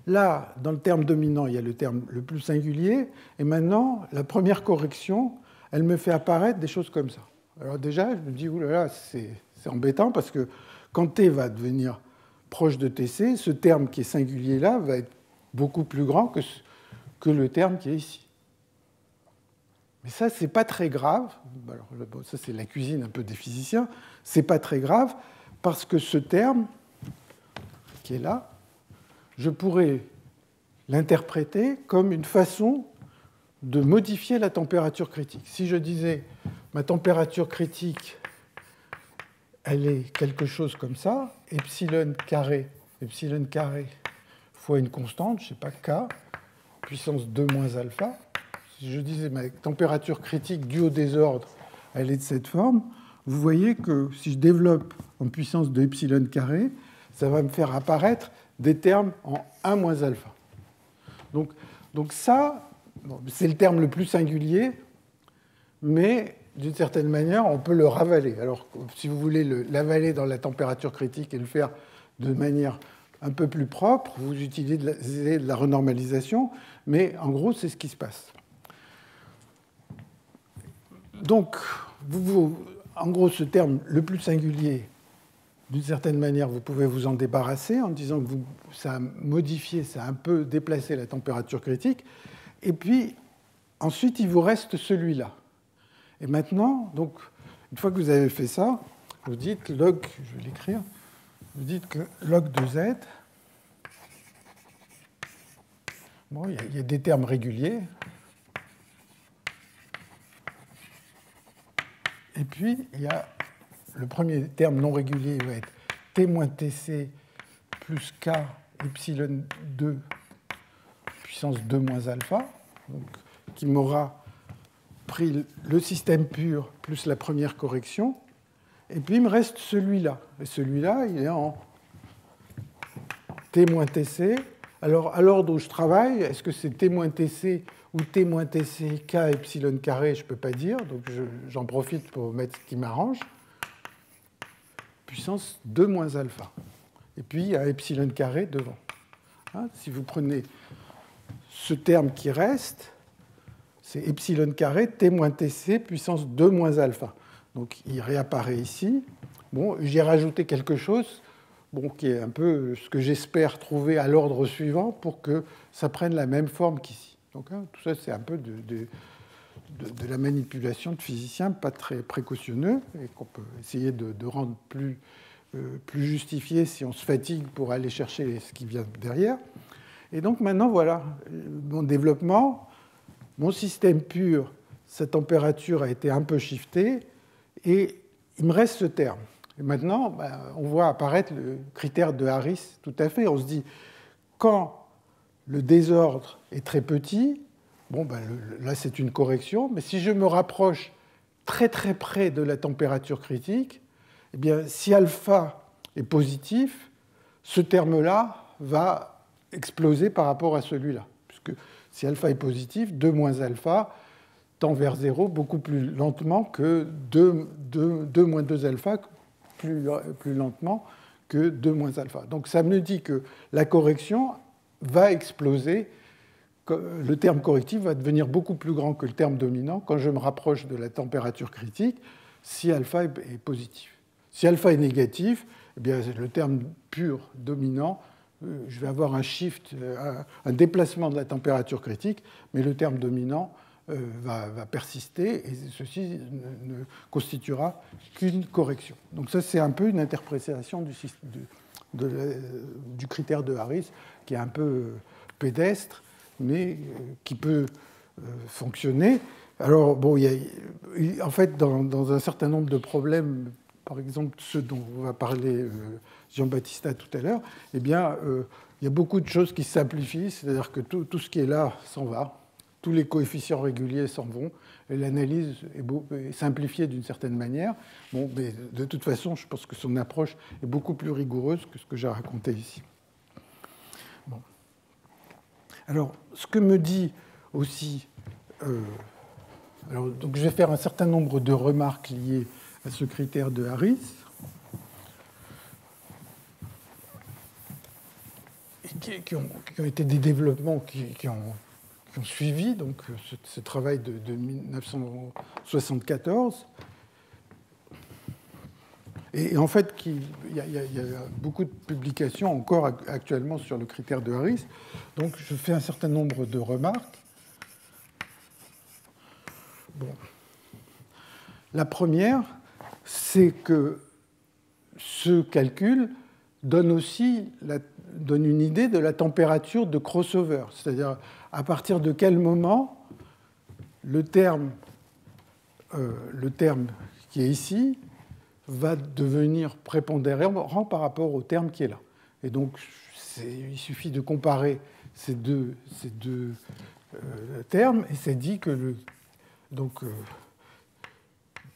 Là, dans le terme dominant, il y a le terme le plus singulier. Et maintenant, la première correction, elle me fait apparaître des choses comme ça. Alors déjà, je me dis, oulala, c'est embêtant parce que quand T va devenir proche de TC, ce terme qui est singulier là va être beaucoup plus grand que le terme qui est ici. Mais ça, c'est pas très grave. Alors, ça, c'est la cuisine un peu des physiciens. C'est pas très grave parce que ce terme qui est là, je pourrais l'interpréter comme une façon de modifier la température critique. Si je disais ma température critique, elle est quelque chose comme ça, epsilon carré fois une constante, je ne sais pas, k, puissance 2 moins alpha. Si je disais ma température critique due au désordre, elle est de cette forme, vous voyez que si je développe en puissance de epsilon carré, ça va me faire apparaître des termes en 1 moins alpha. Donc ça, bon, c'est le terme le plus singulier, mais d'une certaine manière, on peut le ravaler. Alors, si vous voulez l'avaler dans la température critique et le faire de manière un peu plus propre, vous utilisez de la renormalisation, mais en gros, c'est ce qui se passe. Donc, en gros, ce terme le plus singulier, d'une certaine manière, vous pouvez vous en débarrasser en disant que ça a modifié, ça a un peu déplacé la température critique. Et puis, ensuite, il vous reste celui-là. Et maintenant, donc, une fois que vous avez fait ça, vous dites log, je vais l'écrire, vous dites que log de z, bon, il y a des termes réguliers, et puis il y a le premier terme non régulier, il va être t moins tc plus k epsilon 2 puissance 2 moins alpha, donc, qui m'aura pris le système pur plus la première correction, et puis il me reste celui-là. Et celui-là, il est en t moins tc. Alors, à l'ordre où je travaille, est-ce que c'est t moins tc ou t moins tc k epsilon carré? Je ne peux pas dire, donc j'en profite pour mettre ce qui m'arrange. Puissance 2 moins alpha. Et puis, il y a epsilon carré devant. Hein, si vous prenez ce terme qui reste, c'est epsilon carré t moins tc puissance 2 moins alpha. Donc il réapparaît ici. Bon, j'ai rajouté quelque chose bon, qui est un peu ce que j'espère trouver à l'ordre suivant pour que ça prenne la même forme qu'ici. Donc hein, tout ça, c'est un peu de la manipulation de physiciens pas très précautionneux et qu'on peut essayer de rendre plus justifié si on se fatigue pour aller chercher ce qui vient derrière. Et donc maintenant, voilà, mon développement, mon système pur, sa température a été un peu shiftée, et il me reste ce terme. Et maintenant, on voit apparaître le critère de Harris tout à fait. On se dit, quand le désordre est très petit, bon, là c'est une correction, mais si je me rapproche très très près de la température critique, eh bien, si alpha est positif, ce terme-là va exploser par rapport à celui-là. Puisque si alpha est positif, 2 moins alpha tend vers 0 beaucoup plus lentement que 2 moins 2 alpha, plus lentement que 2 moins alpha. Donc ça me dit que la correction va exploser, le terme correctif va devenir beaucoup plus grand que le terme dominant quand je me rapproche de la température critique si alpha est positif. Si alpha est négatif, eh bien, le terme pur dominant, je vais avoir un shift, un déplacement de la température critique, mais le terme dominant va persister et ceci ne constituera qu'une correction. Donc ça, c'est un peu une interprétation du critère de Harris qui est un peu pédestre, mais qui peut fonctionner. Alors, bon, en fait, dans un certain nombre de problèmes, par exemple ceux dont va parler Giambattista tout à l'heure, eh bien, il y a beaucoup de choses qui simplifient, c'est-à-dire que tout ce qui est là s'en va. tous les coefficients réguliers s'en vont, et l'analyse est simplifiée d'une certaine manière. Bon, mais de toute façon, je pense que son approche est beaucoup plus rigoureuse que ce que j'ai raconté ici. Bon. Alors, ce que me dit aussi... donc je vais faire un certain nombre de remarques liées à ce critère de Harris. Qui ont été des développements qui ont suivi donc, ce travail de 1974. Et en fait, il y a beaucoup de publications encore actuellement sur le critère de Harris. Donc, je fais un certain nombre de remarques. Bon. La première, c'est que ce calcul donne une idée de la température de crossover, c'est-à-dire à partir de quel moment le terme qui est ici va devenir prépondérant par rapport au terme qui est là. Et donc, il suffit de comparer ces deux termes, et c'est dit que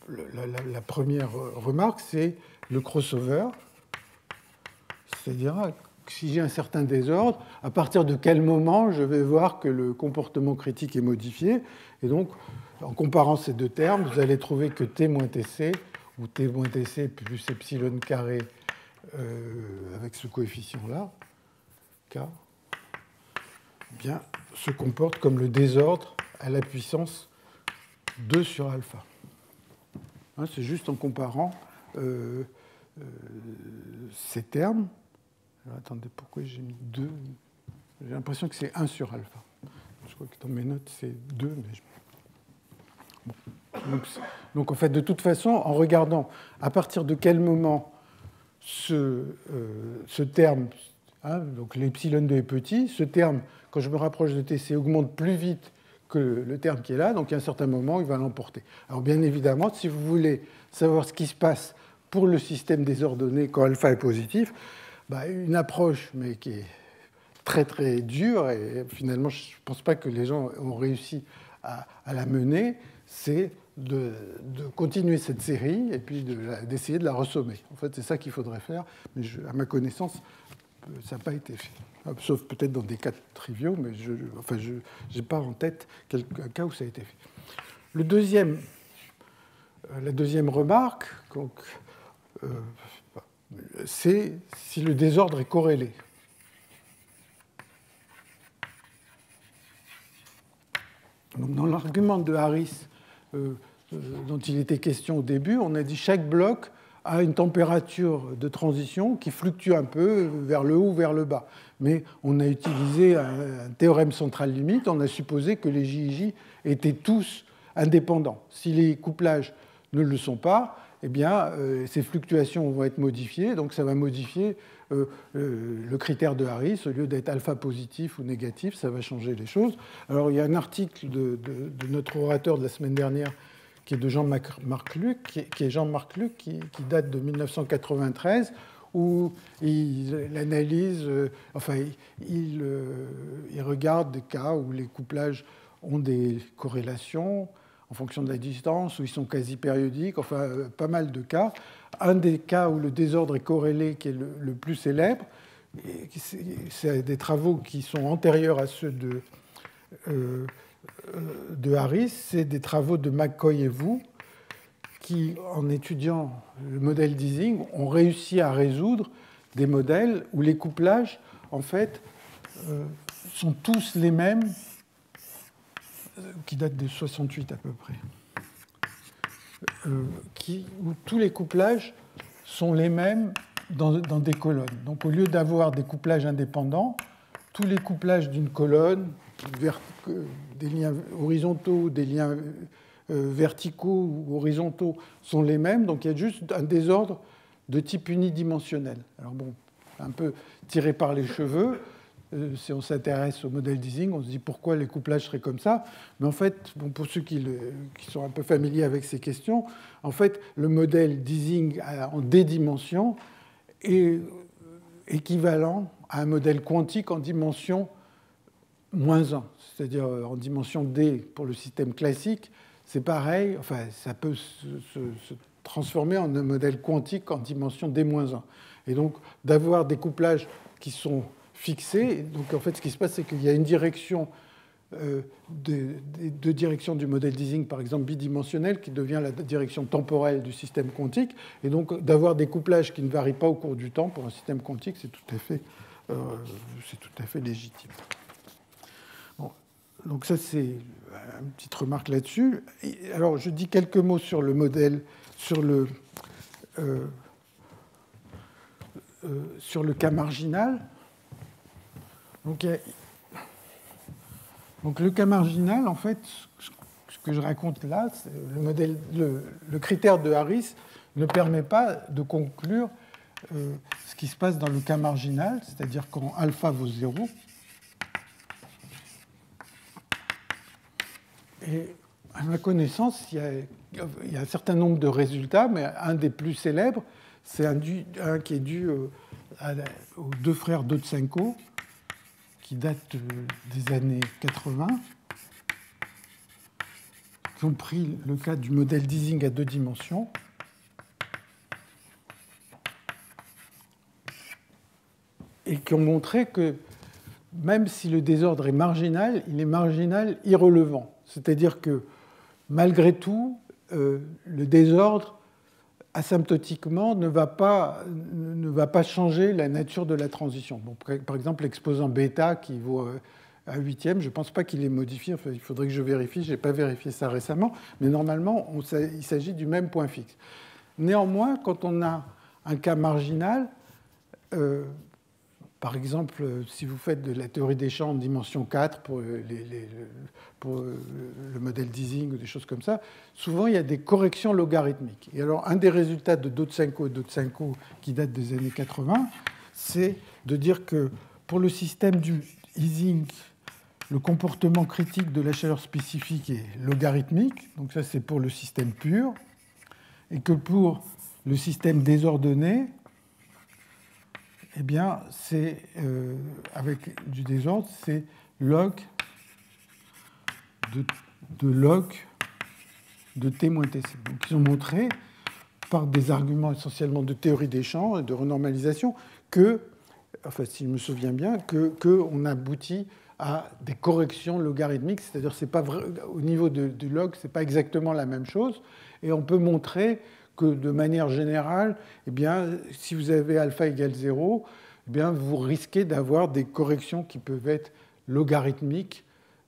la première remarque, c'est le crossover, c'est-à-dire si j'ai un certain désordre, à partir de quel moment je vais voir que le comportement critique est modifié. Et donc, en comparant ces deux termes, vous allez trouver que T moins Tc, ou T moins Tc plus epsilon carré avec ce coefficient-là, K, bien, se comporte comme le désordre à la puissance 2 sur alpha. Hein, c'est juste en comparant ces termes. Alors, attendez, pourquoi j'ai mis 2 ? J'ai l'impression que c'est 1 sur alpha. Je crois que dans mes notes, c'est 2. Mais bon. Donc, en fait, de toute façon, en regardant à partir de quel moment ce terme, hein, donc l'epsilon 2 est petit, ce terme, quand je me rapproche de Tc, augmente plus vite que le terme qui est là, donc à un certain moment, il va l'emporter. Alors, bien évidemment, si vous voulez savoir ce qui se passe pour le système désordonné quand alpha est positif, une approche, mais qui est très très dure, et finalement je ne pense pas que les gens ont réussi à la mener, c'est de continuer cette série et puis d'essayer de la ressommer. En fait, c'est ça qu'il faudrait faire, mais à ma connaissance, ça n'a pas été fait. Sauf peut-être dans des cas triviaux, mais je n'ai pas en tête un cas où ça a été fait. La deuxième remarque, donc, c'est si le désordre est corrélé. Donc, dans l'argument de Harris dont il était question au début, on a dit que chaque bloc a une température de transition qui fluctue un peu vers le haut ou vers le bas. Mais on a utilisé un théorème central limite, on a supposé que les JIJ étaient tous indépendants. Si les couplages ne le sont pas, eh bien, ces fluctuations vont être modifiées, donc ça va modifier le critère de Harris. Au lieu d'être alpha positif ou négatif, ça va changer les choses. Alors, il y a un article de notre orateur de la semaine dernière qui est de Jean-Marc Luc, qui date de 1993, où il analyse, il regarde des cas où les couplages ont des corrélations en fonction de la distance, où ils sont quasi périodiques, enfin pas mal de cas. Un des cas où le désordre est corrélé, qui est le plus célèbre, c'est des travaux qui sont antérieurs à ceux de Harris, c'est des travaux de McCoy et Wu, qui, en étudiant le modèle d'Ising, ont réussi à résoudre des modèles où les couplages, en fait, sont tous les mêmes, qui datent de 68 à peu près, où tous les couplages sont les mêmes dans des colonnes. Donc, au lieu d'avoir des couplages indépendants, tous les couplages d'une colonne, des liens horizontaux, des liens verticaux ou horizontaux sont les mêmes. Donc, il y a juste un désordre de type unidimensionnel. Alors bon, un peu tiré par les cheveux. Si on s'intéresse au modèle d'Ising, on se dit pourquoi les couplages seraient comme ça. Mais en fait, bon, pour ceux qui sont un peu familiers avec ces questions, en fait, le modèle d'Ising en D dimensions est équivalent à un modèle quantique en dimension moins 1, c'est-à-dire en dimension D pour le système classique, c'est pareil, enfin, ça peut se transformer en un modèle quantique en dimension D-1. Et donc, d'avoir des couplages qui sont fixés, donc en fait, ce qui se passe, c'est qu'il y a une direction, deux directions du modèle d'Ising, par exemple bidimensionnel, qui devient la direction temporelle du système quantique. Et donc, d'avoir des couplages qui ne varient pas au cours du temps pour un système quantique, c'est tout à fait légitime. Bon, donc ça, c'est une petite remarque là-dessus. Alors, je dis quelques mots sur le modèle, sur le cas marginal. Donc le cas marginal, en fait, ce que je raconte là, le critère de Harris ne permet pas de conclure ce qui se passe dans le cas marginal, c'est-à-dire quand alpha vaut 0. Et à ma connaissance, il y a un certain nombre de résultats, mais un des plus célèbres, c'est un qui est dû aux deux frères Dodsenko, qui datent des années 80, qui ont pris le cas du modèle d'Ising à 2 dimensions. Et qui ont montré que même si le désordre est marginal, il est marginal irrelevant. C'est-à-dire que malgré tout, le désordre asymptotiquement ne va pas changer la nature de la transition. Bon, par exemple, l'exposant bêta qui vaut un huitième, je ne pense pas qu'il est modifié. Enfin, il faudrait que je vérifie. Je n'ai pas vérifié ça récemment. Mais normalement, il s'agit du même point fixe. Néanmoins, quand on a un cas marginal, par exemple, si vous faites de la théorie des champs en dimension 4 pour le modèle d'Ising ou des choses comme ça, souvent il y a des corrections logarithmiques. Et alors, un des résultats de Dodsenko et Dodsenko qui date des années 80, c'est de dire que pour le système du Ising, le comportement critique de la chaleur spécifique est logarithmique, donc ça c'est pour le système pur, et que pour le système désordonné, eh bien, c'est avec du désordre, c'est log de log de t moins tc. Donc, ils ont montré, par des arguments essentiellement de théorie des champs et de renormalisation, que, enfin, si je me souviens bien, qu'on aboutit à des corrections logarithmiques, c'est-à-dire c'est pas vrai, au niveau du log, c'est pas exactement la même chose, et on peut montrer que de manière générale, eh bien, si vous avez alpha égale 0, eh bien, vous risquez d'avoir des corrections qui peuvent être logarithmiques,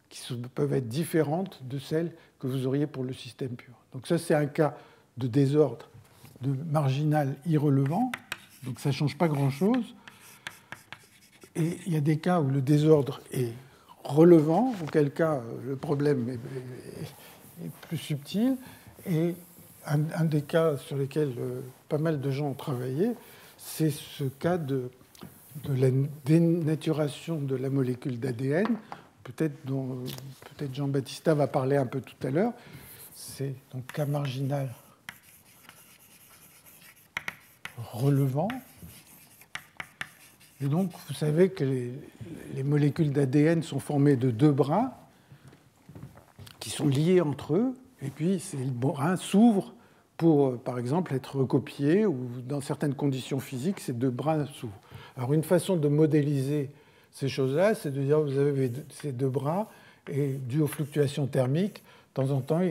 qui peuvent être différentes de celles que vous auriez pour le système pur. Donc ça, c'est un cas de désordre de marginal irrelevant, donc ça ne change pas grand-chose. Et il y a des cas où le désordre est relevant, auquel cas le problème est plus subtil, et un des cas sur lesquels pas mal de gens ont travaillé, c'est ce cas de la dénaturation de la molécule d'ADN, peut-être Jean-Baptiste va parler un peu tout à l'heure. C'est donc cas marginal relevant. Et donc, vous savez que les molécules d'ADN sont formées de deux brins qui sont liés entre eux, et puis ces brins s'ouvrent pour, par exemple, être recopiés, ou dans certaines conditions physiques, ces deux brins s'ouvrent. Alors, une façon de modéliser ces choses-là, c'est de dire que vous avez ces deux brins, et dû aux fluctuations thermiques, de temps en temps,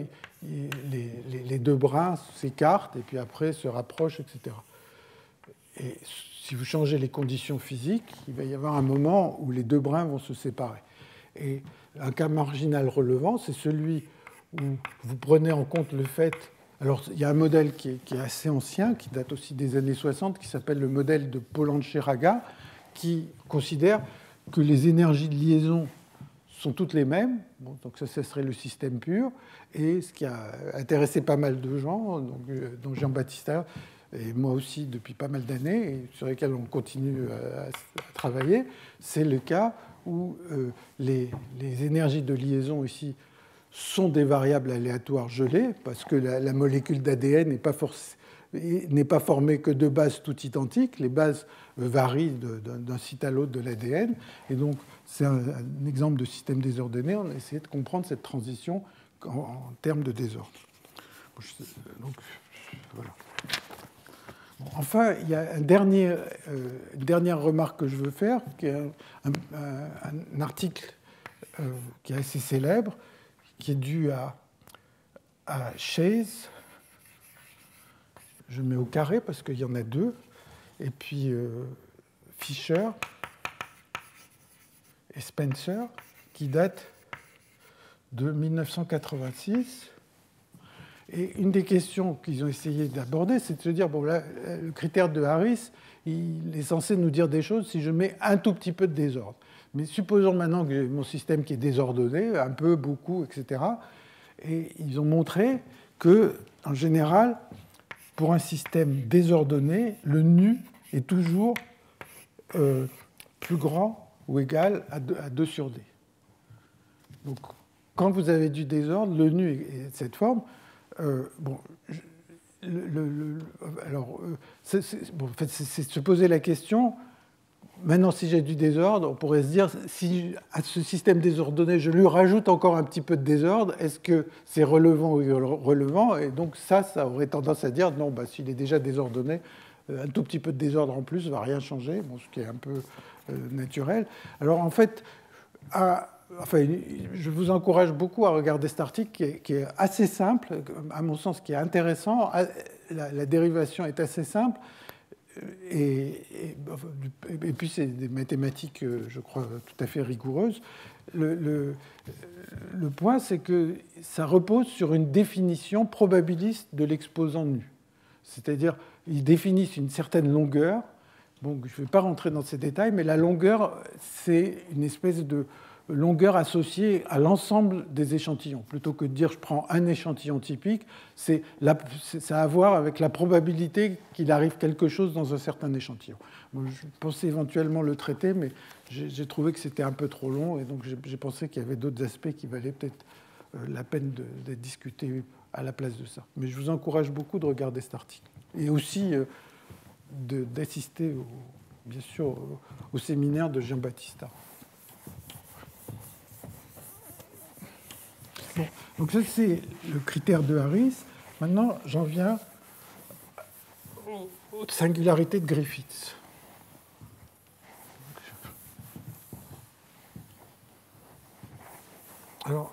les deux brins s'écartent, et puis après se rapprochent, etc. Et si vous changez les conditions physiques, il va y avoir un moment où les deux brins vont se séparer. Et un cas marginal relevant, c'est celui où vous prenez en compte le fait... Alors, il y a un modèle qui est assez ancien, qui date aussi des années 60, qui s'appelle le modèle de Polanyi-Raga, qui considère que les énergies de liaison sont toutes les mêmes. Bon, donc ça serait le système pur. Et ce qui a intéressé pas mal de gens, dont Jean-Baptiste et moi aussi depuis pas mal d'années, et sur lesquels on continue à travailler, c'est le cas où les énergies de liaison ici sont des variables aléatoires gelées, parce que la molécule d'ADN n'est pas n'est pas formé que de bases toutes identiques. Les bases varient d'un site à l'autre de l'ADN. Et donc, c'est un exemple de système désordonné. On a essayé de comprendre cette transition en termes de désordre. Donc, voilà. Enfin, il y a une dernière remarque que je veux faire, qui est un article qui est assez célèbre, qui est dû à Chase. Je mets au carré parce qu'il y en a deux. Et puis Fisher et Spencer, qui datent de 1986. Et une des questions qu'ils ont essayé d'aborder, c'est de se dire, bon, là, le critère de Harris, il est censé nous dire des choses si je mets un tout petit peu de désordre. Mais supposons maintenant que j'ai mon système qui est désordonné, un peu, beaucoup, etc. Et ils ont montré que, en général, pour un système désordonné, le nu est toujours plus grand ou égal à 2 sur D. Donc, quand vous avez du désordre, le nu est de cette forme. C'est se poser la question. Maintenant, si j'ai du désordre, on pourrait se dire, si à ce système désordonné, je lui rajoute encore un petit peu de désordre, est-ce que c'est relevant ou irrelevant? Et donc ça aurait tendance à dire, non, s'il est déjà désordonné, un tout petit peu de désordre en plus ne va rien changer, ce qui est un peu naturel. Alors en fait, je vous encourage beaucoup à regarder cet article qui est assez simple, à mon sens, qui est intéressant. La dérivation est assez simple. Et puis, c'est des mathématiques, je crois, tout à fait rigoureuses. Le point, c'est que ça repose sur une définition probabiliste de l'exposant nu. C'est-à-dire, ils définissent une certaine longueur. Bon, je ne vais pas rentrer dans ces détails, mais la longueur, c'est une espèce de longueur associée à l'ensemble des échantillons. Plutôt que de dire je prends un échantillon typique, ça a à voir avec la probabilité qu'il arrive quelque chose dans un certain échantillon. Bon, je pensais éventuellement le traiter, mais j'ai trouvé que c'était un peu trop long, et donc j'ai pensé qu'il y avait d'autres aspects qui valaient peut-être la peine d'être discutés à la place de ça. Mais je vous encourage beaucoup de regarder cet article. Et aussi d'assister, bien sûr, au séminaire de Giambattista. Bon, donc ça, c'est le critère de Harris. Maintenant, j'en viens aux singularités de Griffiths. Alors,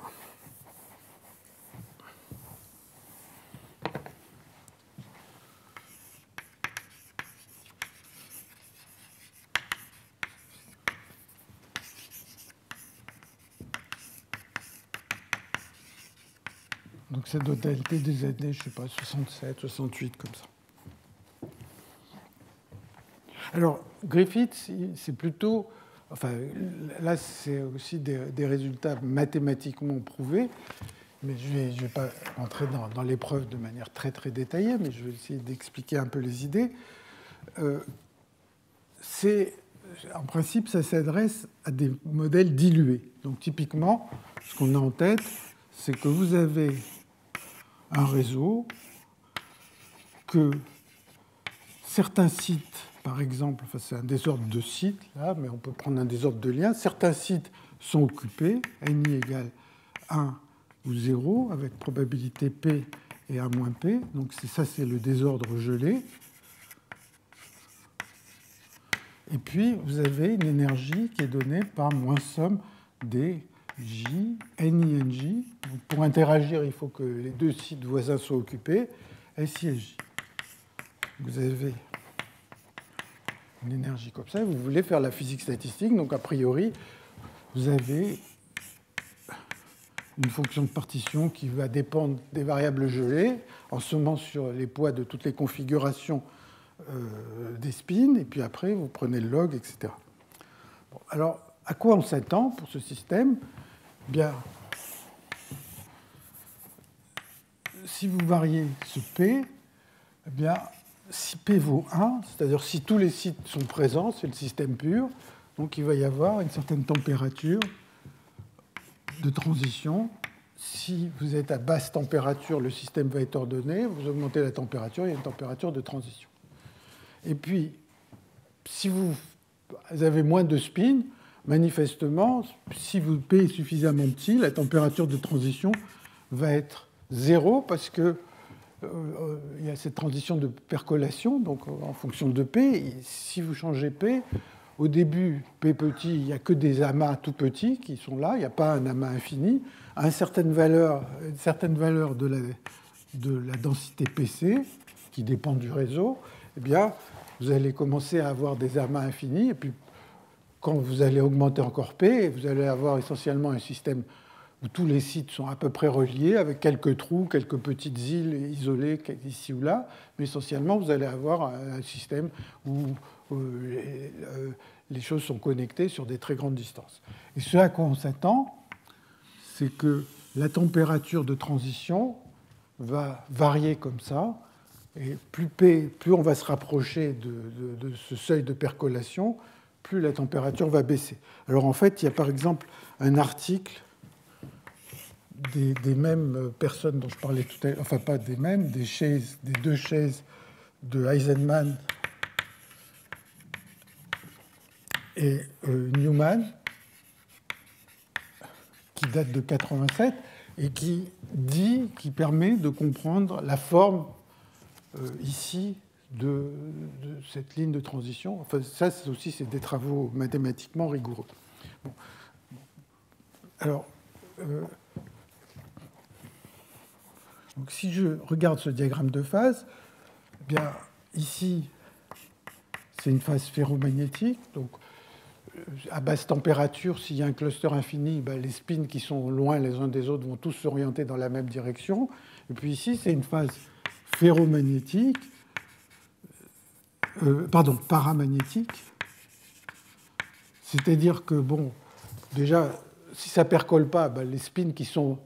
donc ça doit dater des années, je ne sais pas, 67, 68, comme ça. Alors, Griffiths, c'est plutôt... Enfin, là, c'est aussi des résultats mathématiquement prouvés, mais je ne vais pas entrer dans les preuves de manière très, très détaillée, mais je vais essayer d'expliquer un peu les idées. En principe, ça s'adresse à des modèles dilués. Donc, typiquement, ce qu'on a en tête, c'est que vous avez un réseau, que certains sites, par exemple, enfin c'est un désordre de sites, là, mais on peut prendre un désordre de liens, certains sites sont occupés, ni égale 1 ou 0, avec probabilité P et A moins P. Donc ça, c'est le désordre gelé. Et puis, vous avez une énergie qui est donnée par moins somme des J, N, I, J. Donc, pour interagir, il faut que les deux sites voisins soient occupés, S, I et J. Vous avez une énergie comme ça, vous voulez faire la physique statistique, donc a priori, vous avez une fonction de partition qui va dépendre des variables gelées, en sommant sur les poids de toutes les configurations des spins, et puis après, vous prenez le log, etc. Bon, alors, à quoi on s'attend pour ce système? Bien, si vous variez ce P, eh bien, si P vaut 1, c'est-à-dire si tous les sites sont présents, c'est le système pur, donc il va y avoir une certaine température de transition si vous êtes à basse température, le système va être ordonné. Vous augmentez la température, il y a une température de transition. Et puis, si vous avez moins de spin, manifestement, si votre P est suffisamment petit, la température de transition va être 0 parce que il y a cette transition de percolation, donc en fonction de P. Si vous changez P, au début, P petit, il n'y a que des amas tout petits qui sont là, il n'y a pas un amas infini. À une certaine valeur de la densité PC, qui dépend du réseau, eh bien, vous allez commencer à avoir des amas infinis. Et puis, quand vous allez augmenter encore P, vous allez avoir essentiellement un système où tous les sites sont à peu près reliés, avec quelques trous, quelques petites îles isolées ici ou là. Mais essentiellement, vous allez avoir un système où les choses sont connectées sur des très grandes distances. Et ce à quoi on s'attend, c'est que la température de transition va varier comme ça. Et plus on va se rapprocher de ce seuil de percolation, plus la température va baisser. Alors en fait, il y a par exemple un article des mêmes personnes dont je parlais tout à l'heure, enfin pas des mêmes, des deux chaises de Eisenman et Newman, qui date de 87 et qui permet de comprendre la forme ici de cette ligne de transition. Enfin, ça, c'est des travaux mathématiquement rigoureux. Bon. Alors, donc si je regarde ce diagramme de phase, eh bien, ici, c'est une phase ferromagnétique. Donc, à basse température, s'il y a un cluster infini, ben, les spins qui sont loin les uns des autres vont tous s'orienter dans la même direction. Et puis ici, c'est une phase ferromagnétique, paramagnétique. C'est-à-dire que, bon, déjà, si ça ne percole pas, ben, les spins qui sont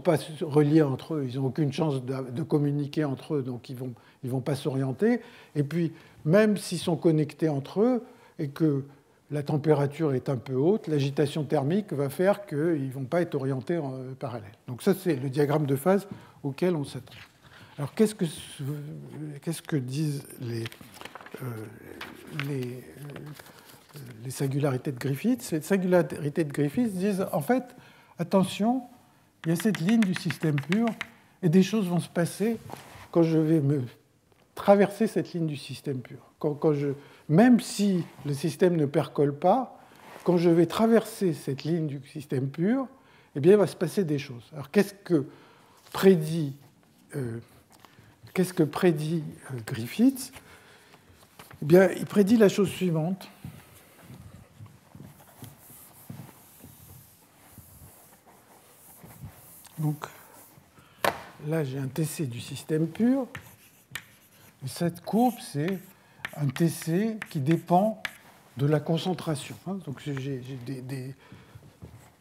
pas reliés entre eux, ils n'ont aucune chance de communiquer entre eux, donc ils vont pas s'orienter. Et puis, même s'ils sont connectés entre eux et que la température est un peu haute, l'agitation thermique va faire qu'ils ne vont pas être orientés en parallèle. Donc ça, c'est le diagramme de phase auquel on s'attend. Alors, qu'est-ce que disent les singularités de Griffith? Ces singularités de Griffith disent, en fait, attention, il y a cette ligne du système pur, et des choses vont se passer quand je vais me traverser cette ligne du système pur. Même si le système ne percole pas, quand je vais traverser cette ligne du système pur, eh bien, il va se passer des choses. Alors, qu'est-ce que prédit Griffith? Eh bien, il prédit la chose suivante. Donc, là, j'ai un TC du système pur. Et cette courbe, c'est un TC qui dépend de la concentration. Donc, j'ai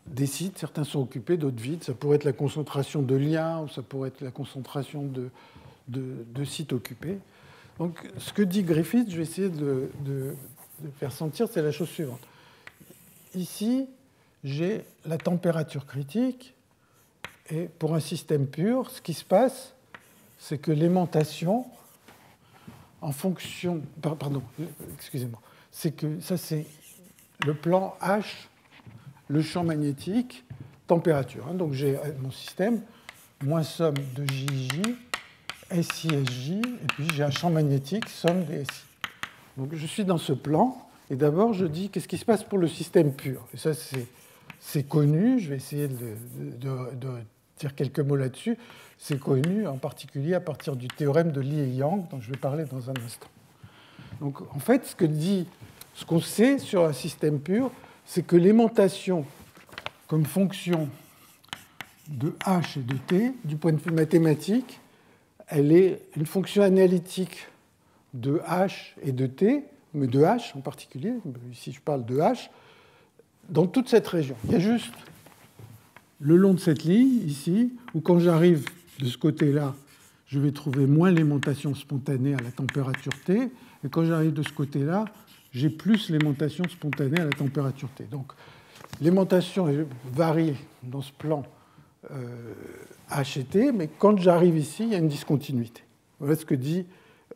des sites, certains sont occupés, d'autres vides. Ça pourrait être la concentration de liens, ou ça pourrait être la concentration de sites occupés. Donc, ce que dit Griffith, je vais essayer de faire sentir, c'est la chose suivante. Ici, j'ai la température critique. Et pour un système pur, ce qui se passe, c'est que l'aimantation, en fonction... Pardon, excusez-moi. C'est que ça, c'est le plan H, le champ magnétique, température. Donc j'ai mon système, moins somme de JJ, SI, et puis j'ai un champ magnétique, somme des SI. Donc je suis dans ce plan, et d'abord je dis qu'est-ce qui se passe pour le système pur. Et ça, c'est connu, je vais essayer de dire quelques mots là-dessus. C'est connu en particulier à partir du théorème de Li et Yang, dont je vais parler dans un instant. Donc en fait, ce qu'on sait sur un système pur, c'est que l'aimantation comme fonction de H et de T, du point de vue mathématique, elle est une fonction analytique de H et de T, mais de H en particulier, ici je parle de H, dans toute cette région. Il y a juste le long de cette ligne, ici, où quand j'arrive de ce côté-là, je vais trouver moins l'aimantation spontanée à la température T, et quand j'arrive de ce côté-là, j'ai plus l'aimantation spontanée à la température T. Donc l'aimantation varie dans ce plan H et T, mais quand j'arrive ici, il y a une discontinuité. Voilà ce que dit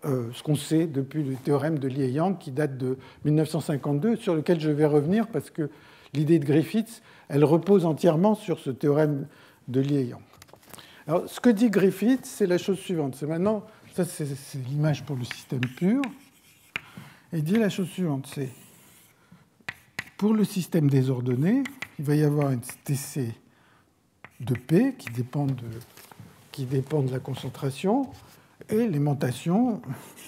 ce qu'on sait depuis le théorème de Lie et Yang qui date de 1952, sur lequel je vais revenir parce que l'idée de Griffiths, elle repose entièrement sur ce théorème de Lie et Yang. Alors, ce que dit Griffiths, c'est la chose suivante. C'est maintenant, ça c'est l'image pour le système pur. Il dit la chose suivante, c'est pour le système désordonné, il va y avoir une TC de P qui dépend de la concentration, et l'aimantation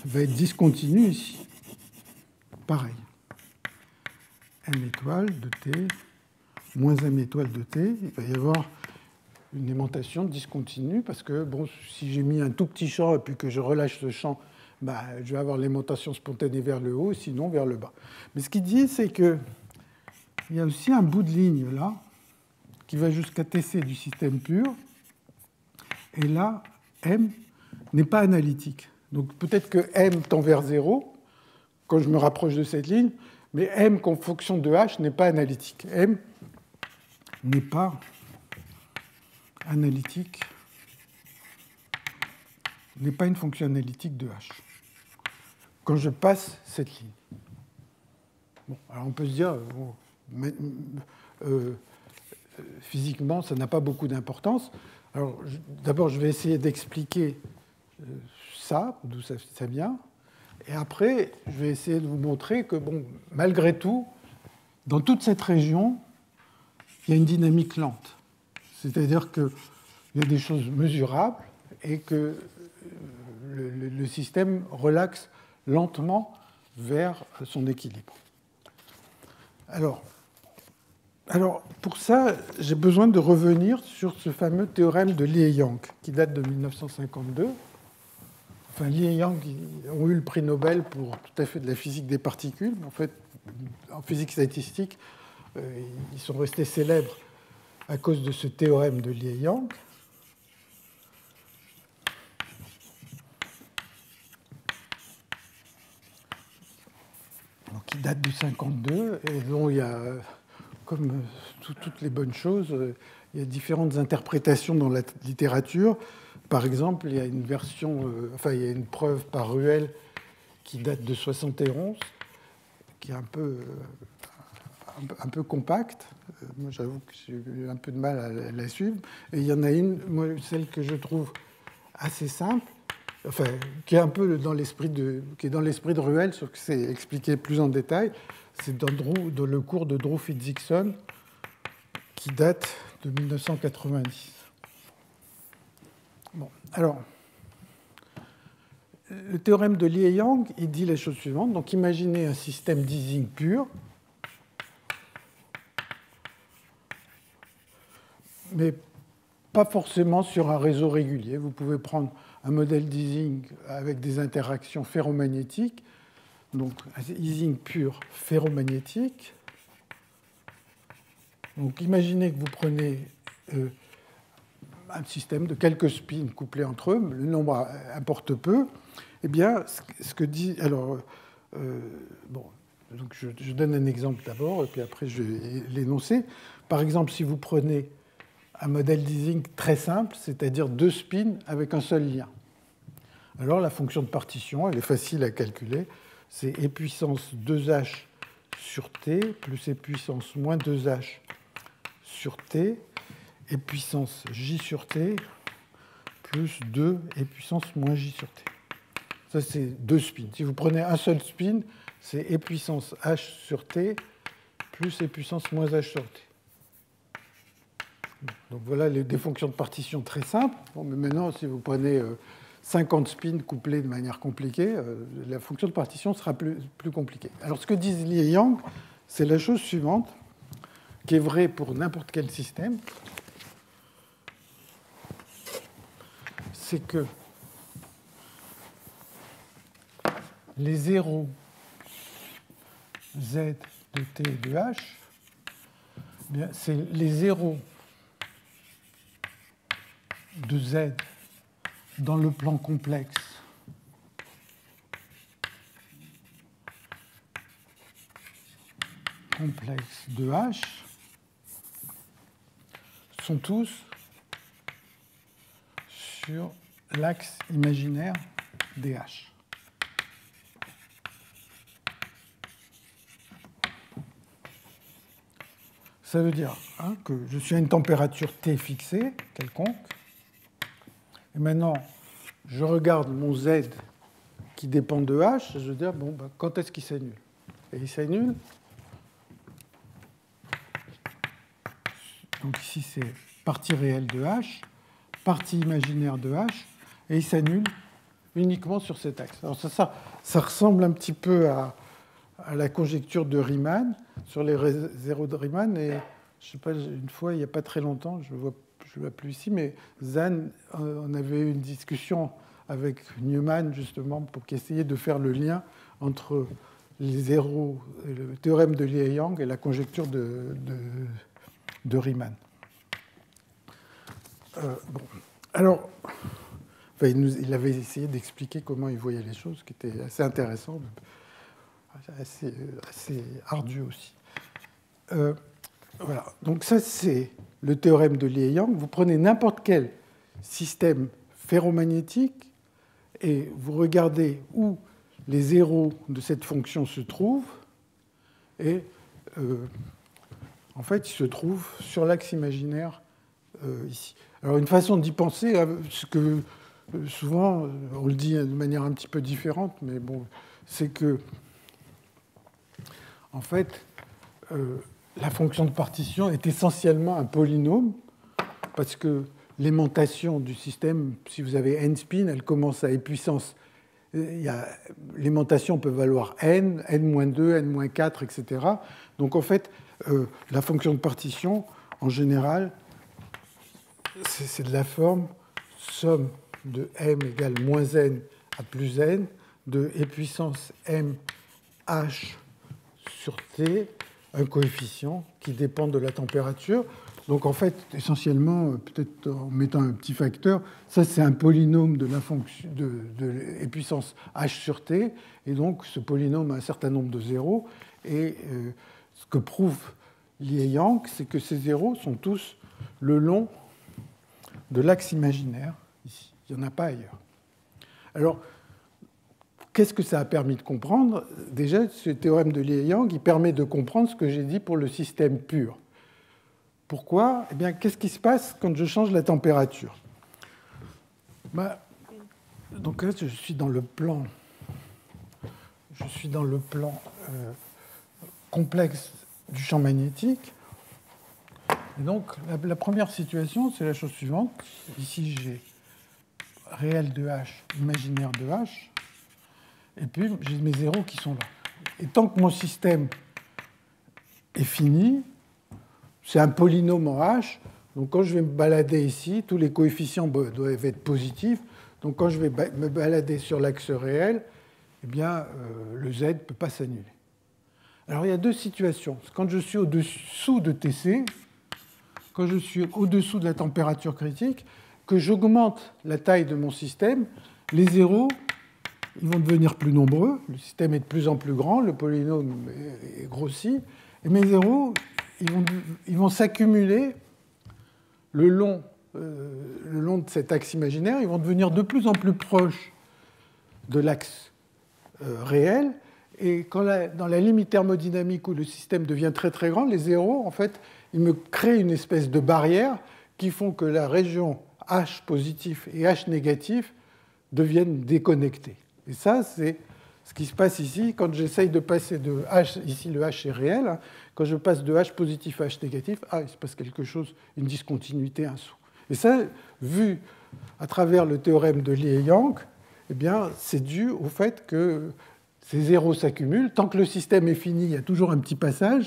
va être discontinue ici. Pareil. M étoile de T moins M étoile de T, il va y avoir une aimantation discontinue parce que bon, si j'ai mis un tout petit champ et puis que je relâche ce champ, bah, je vais avoir l'aimantation spontanée vers le haut, sinon vers le bas. Mais ce qu'il dit, c'est qu'il y a aussi un bout de ligne là qui va jusqu'à TC du système pur. Et là, M n'est pas analytique. Donc peut-être que M tend vers 0 quand je me rapproche de cette ligne, mais M en fonction de H n'est pas analytique. M n'est pas analytique, n'est pas une fonction analytique de H quand je passe cette ligne. Bon, alors on peut se dire, physiquement, ça n'a pas beaucoup d'importance. Alors d'abord, je vais essayer d'expliquer ça, d'où ça vient, et après, je vais essayer de vous montrer que, bon, malgré tout, dans toute cette région, il y a une dynamique lente. C'est-à-dire qu'il y a des choses mesurables et que le système relaxe lentement vers son équilibre. Alors pour ça, j'ai besoin de revenir sur ce fameux théorème de Lie et Yang, qui date de 1952. Enfin, Lie et Yang ont eu le prix Nobel pour tout à fait de la physique des particules. En fait, en physique statistique, ils sont restés célèbres à cause de ce théorème de Lie et Yang. Donc, qui date de 1952 et dont il y a, comme toutes les bonnes choses, il y a différentes interprétations dans la littérature. Par exemple, il y a une version, il y a une preuve par Ruel qui date de 1971, qui est un peu compacte. Moi, j'avoue que j'ai eu un peu de mal à la suivre. Et il y en a une, moi, celle que je trouve assez simple, qui est un peu dans l'esprit de Ruel, sauf que c'est expliqué plus en détail. C'est dans le cours de Drew Fitz-Dixon, qui date de 1990. Bon, alors, le théorème de Lie et Yang, il dit la chose suivante. Donc, imaginez un système d'Ising pur, mais pas forcément sur un réseau régulier. Vous pouvez prendre un modèle d'Ising avec des interactions ferromagnétiques, donc un Ising pur ferromagnétique. Donc, imaginez que vous prenez un système de quelques spins couplés entre eux, le nombre importe peu. Eh bien, ce que dit... Alors, donc je donne un exemple d'abord, et puis après je vais l'énoncer. Par exemple, si vous prenez un modèle d'Ising très simple, c'est-à-dire deux spins avec un seul lien. Alors, la fonction de partition, elle est facile à calculer. C'est E puissance 2h sur T plus E puissance moins 2h sur T, et puissance J sur T plus 2 et puissance moins J sur T. Ça, c'est deux spins. Si vous prenez un seul spin, c'est E puissance H sur T plus E puissance moins H sur T. Donc voilà des fonctions de partition très simples. Bon, mais maintenant, si vous prenez 50 spins couplés de manière compliquée, la fonction de partition sera plus compliquée. Alors ce que disent Lie et Yang, c'est la chose suivante, qui est vraie pour n'importe quel système. C'est que les zéros Z de T et de H, c'est les zéros de Z dans le plan complexe de H sont tous sur l'axe imaginaire dH. Ça veut dire que je suis à une température T fixée, quelconque, et maintenant, je regarde mon Z qui dépend de H, je veux dire, bon, quand est-ce qu'il s'annule? Et il s'annule. Donc ici, c'est partie réelle de H, partie imaginaire de H, et il s'annule uniquement sur cet axe. Alors ça ressemble un petit peu à la conjecture de Riemann, sur les zéros de Riemann, et je sais pas, une fois, il n'y a pas très longtemps, je ne vois plus ici, mais Zahn, on avait eu une discussion avec Newman, justement, pour essayer de faire le lien entre les zéros, le théorème de Lie-Yang et la conjecture de Riemann. Bon. Alors, enfin, il avait essayé d'expliquer comment il voyait les choses, ce qui était assez intéressant, assez ardu aussi. Voilà. Donc ça, c'est le théorème de Lie-Yang. Vous prenez n'importe quel système ferromagnétique et vous regardez où les zéros de cette fonction se trouvent, et en fait, ils se trouvent sur l'axe imaginaire ici. Alors, une façon d'y penser, ce que souvent, on le dit de manière un petit peu différente, mais bon, c'est que, en fait, la fonction de partition est essentiellement un polynôme, parce que l'aimantation du système, si vous avez n spin, elle commence à e puissance. L'aimantation peut valoir n, n-2, n-4, etc. Donc, en fait, la fonction de partition, en général, c'est de la forme somme de m égale moins n à plus n de e puissance m h sur t, un coefficient qui dépend de la température. Donc en fait, essentiellement, peut-être en mettant un petit facteur, ça c'est un polynôme de la fonction de e puissance h sur t, et donc ce polynôme a un certain nombre de zéros, et ce que prouve Lie-Yang, c'est que ces zéros sont tous le long de l'axe imaginaire, ici. Il n'y en a pas ailleurs. Alors, qu'est-ce que ça a permis de comprendre? Déjà, ce théorème de Lie-Yang, il permet de comprendre ce que j'ai dit pour le système pur. Pourquoi? Eh bien, qu'est-ce qui se passe quand je change la température? Donc là, je suis dans le plan complexe du champ magnétique. Et donc, la première situation, c'est la chose suivante. Ici, j'ai réel de H, imaginaire de H, et puis j'ai mes zéros qui sont là. Et tant que mon système est fini, c'est un polynôme en H, donc quand je vais me balader ici, tous les coefficients doivent être positifs, donc quand je vais me balader sur l'axe réel, eh bien, le Z ne peut pas s'annuler. Alors il y a deux situations. Quand je suis au-dessous de Tc, quand je suis au-dessous de la température critique, que j'augmente la taille de mon système, les zéros ils vont devenir plus nombreux, le système est de plus en plus grand, le polynôme est grossi, et mes zéros ils vont s'accumuler le long de cet axe imaginaire, ils vont devenir de plus en plus proches de l'axe réel, et dans la limite thermodynamique où le système devient très très grand, les zéros, en fait, ils me créent une espèce de barrière qui font que la région H positif et H négatif deviennent déconnectées. Et ça, c'est ce qui se passe ici quand j'essaye de passer de H, ici le H est réel, quand je passe de H positif à H négatif, il se passe quelque chose, une discontinuité, un saut. Et ça, vu à travers le théorème de Lie-Yang, eh bien, c'est dû au fait que ces zéros s'accumulent. Tant que le système est fini, il y a toujours un petit passage.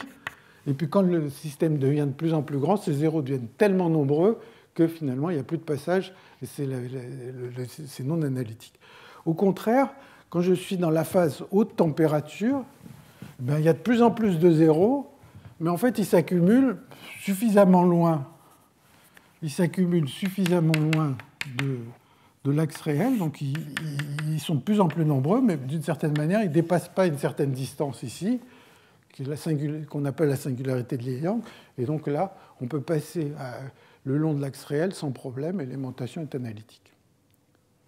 Et puis quand le système devient de plus en plus grand, ces zéros deviennent tellement nombreux que finalement, il n'y a plus de passage et c'est non analytique. Au contraire, quand je suis dans la phase haute température, il y a de plus en plus de zéros, mais en fait, ils s'accumulent suffisamment loin. Ils s'accumulent suffisamment loin de l'axe réel, donc ils sont de plus en plus nombreux, mais d'une certaine manière, ils ne dépassent pas une certaine distance ici, qu'on appelle la singularité de Lie-Yang, et donc là, on peut passer le long de l'axe réel sans problème, et l'aimantation est analytique.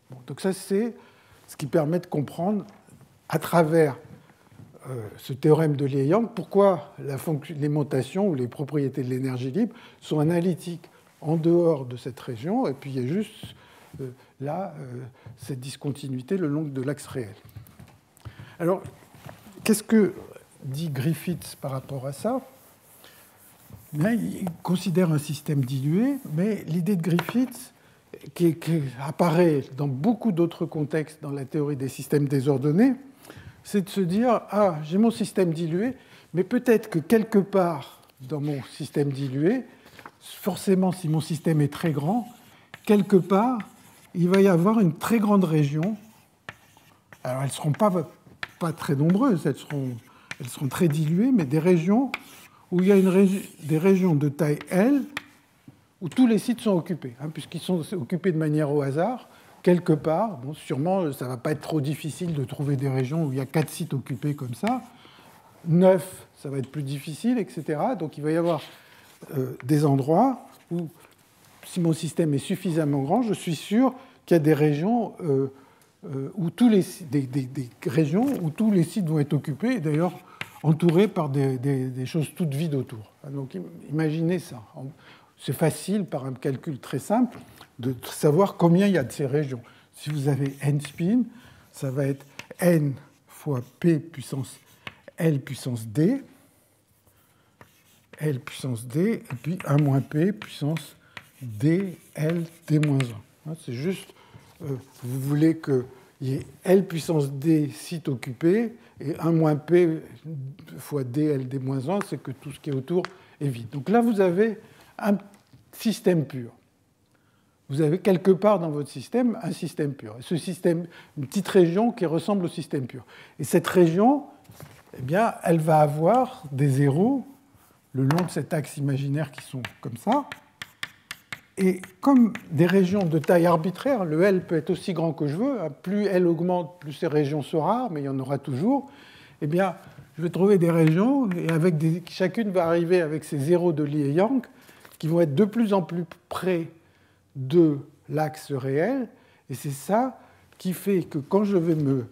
Bon, donc ça, c'est ce qui permet de comprendre, à travers ce théorème de Lie-Yang, pourquoi les montations ou les propriétés de l'énergie libre sont analytiques en dehors de cette région, et puis il y a juste là cette discontinuité le long de l'axe réel. Alors, qu'est-ce que dit Griffiths par rapport à ça? Bien, il considère un système dilué, mais l'idée de Griffiths, qui apparaît dans beaucoup d'autres contextes dans la théorie des systèmes désordonnés, c'est de se dire, ah, j'ai mon système dilué, mais peut-être que quelque part dans mon système dilué, forcément, si mon système est très grand, quelque part, il va y avoir une très grande région. Alors, elles ne seront pas très nombreuses, elles seront très diluées, mais des régions où il y a des régions de taille L, où tous les sites sont occupés, hein, puisqu'ils sont occupés de manière au hasard, quelque part. Bon, sûrement, ça ne va pas être trop difficile de trouver des régions où il y a 4 sites occupés comme ça. 9, ça va être plus difficile, etc. Donc il va y avoir des endroits où, si mon système est suffisamment grand, je suis sûr qu'il y a des régions où des régions où tous les sites vont être occupés, et d'ailleurs entourés par des choses toutes vides autour. Donc imaginez ça. C'est facile, par un calcul très simple, de savoir combien il y a de ces régions. Si vous avez n spin, ça va être n fois p puissance L puissance d, et puis 1 moins p puissance d, L, d moins 1. C'est juste, vous voulez qu'il y ait L puissance d sites occupés, et 1 moins p fois d, L, d moins 1, c'est que tout ce qui est autour est vide. Donc là, vous avez un système pur. Vous avez quelque part dans votre système un système pur. Et ce système, une petite région qui ressemble au système pur. Et cette région, eh bien, elle va avoir des zéros le long de cet axe imaginaire qui sont comme ça. Et comme des régions de taille arbitraire, le L peut être aussi grand que je veux, plus L augmente, plus ces régions sont rares, mais il y en aura toujours, eh bien, je vais trouver des régions, et chacune va arriver avec ses zéros de Lie-Yang, qui vont être de plus en plus près de l'axe réel, et c'est ça qui fait que quand je vais me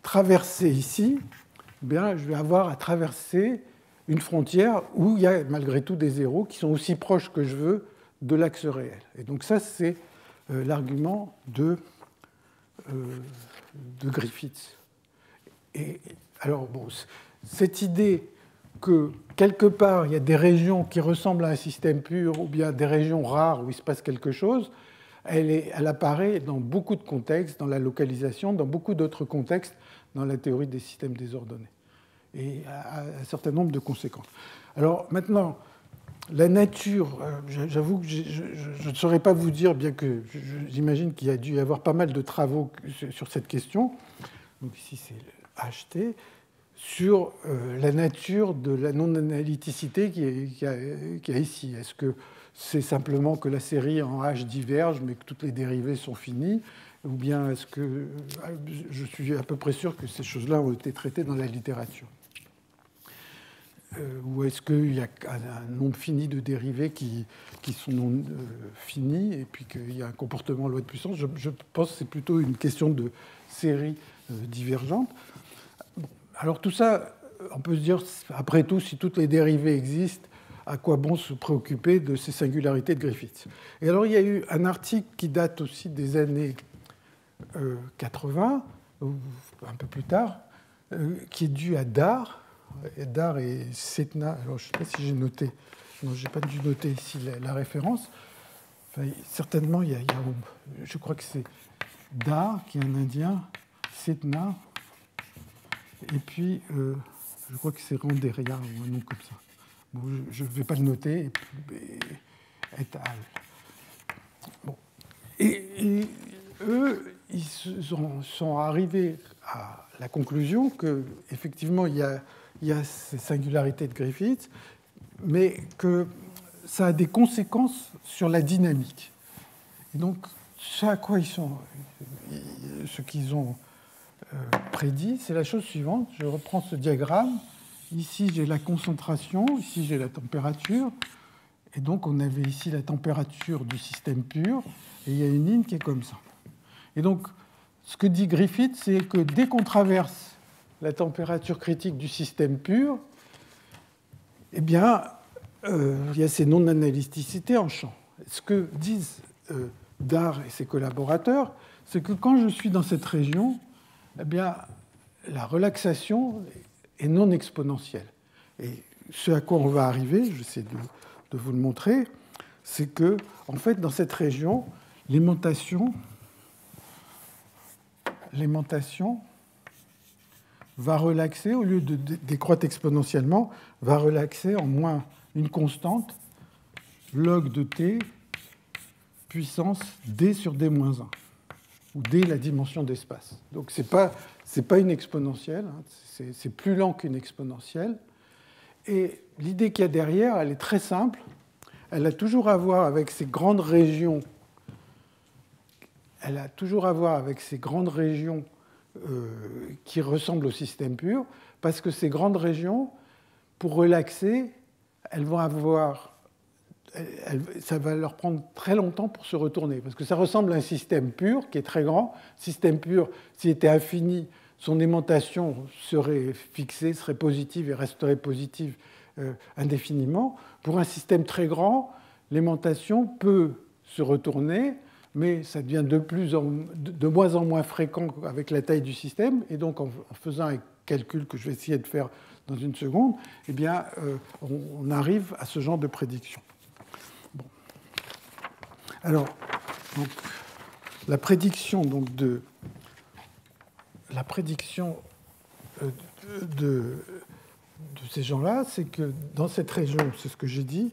traverser ici, eh bien, je vais avoir à traverser une frontière où il y a malgré tout des zéros qui sont aussi proches que je veux de l'axe réel. Et donc ça, c'est l'argument de Griffiths. Et alors, bon, cette idée que quelque part, il y a des régions qui ressemblent à un système pur ou bien des régions rares où il se passe quelque chose, elle apparaît dans beaucoup de contextes, dans la localisation, dans beaucoup d'autres contextes, dans la théorie des systèmes désordonnés, et a un certain nombre de conséquences. Alors maintenant, la nature, j'avoue que je ne saurais pas vous dire, bien que j'imagine qu'il y a dû y avoir pas mal de travaux sur cette question. Donc ici, c'est le HT. Sur la nature de la non-analyticité qu'il y a ici. Est-ce que c'est simplement que la série en H diverge, mais que toutes les dérivées sont finies? Ou bien est-ce que... Je suis à peu près sûr que ces choses-là ont été traitées dans la littérature. Ou est-ce qu'il y a un nombre fini de dérivées qui sont non finies, et puis qu'il y a un comportement loi de puissance? Je pense que c'est plutôt une question de séries divergentes. Alors tout ça, on peut se dire, après tout, si toutes les dérivées existent, à quoi bon se préoccuper de ces singularités de Griffiths? Et alors il y a eu un article qui date aussi des années 80, ou un peu plus tard, qui est dû à Dar et Setna. Alors je ne sais pas si j'ai noté, non, je n'ai pas dû noter ici la référence. Enfin, certainement, je crois que c'est Dar, qui est un Indien, Setna, et puis, je crois que c'est Randeria, ou un nom comme ça. Bon, je ne vais pas le noter. Et al. Bon. Et eux, ils sont arrivés à la conclusion qu'effectivement, il y a ces singularités de Griffiths, mais que ça a des conséquences sur la dynamique. Et donc, ce à quoi ce qu'ils ont prédit, c'est la chose suivante. Je reprends ce diagramme. Ici, j'ai la concentration, ici, j'ai la température. Et donc, on avait ici la température du système pur, et il y a une ligne qui est comme ça. Et donc, ce que dit Griffith, c'est que dès qu'on traverse la température critique du système pur, eh bien, il y a ces non-analysticités en champ. Ce que disent Dard et ses collaborateurs, c'est que quand je suis dans cette région, eh bien, la relaxation est non exponentielle. Et ce à quoi on va arriver, je vais essayer de vous le montrer, c'est que, en fait, dans cette région, l'aimantation va relaxer, au lieu de décroître exponentiellement, va relaxer en moins une constante, log de t, puissance d sur d-1, où d est la dimension d'espace. Donc ce n'est pas une exponentielle, hein, c'est plus lent qu'une exponentielle. Et l'idée qu'il y a derrière, elle est très simple. Elle a toujours à voir avec ces grandes régions. Elle a toujours à voir avec ces grandes régions qui ressemblent au système pur, parce que ces grandes régions, pour relaxer, elles vont avoir, ça va leur prendre très longtemps pour se retourner, parce que ça ressemble à un système pur qui est très grand. Système pur, s'il était infini, son aimantation serait fixée, serait positive et resterait positive indéfiniment. Pour un système très grand, l'aimantation peut se retourner, mais ça devient de moins en moins fréquent avec la taille du système. Et donc, en faisant un calcul que je vais essayer de faire dans une seconde, eh bien, on arrive à ce genre de prédiction. Bon. Alors, donc, la prédiction de ces gens-là, c'est que dans cette région, c'est ce que j'ai dit,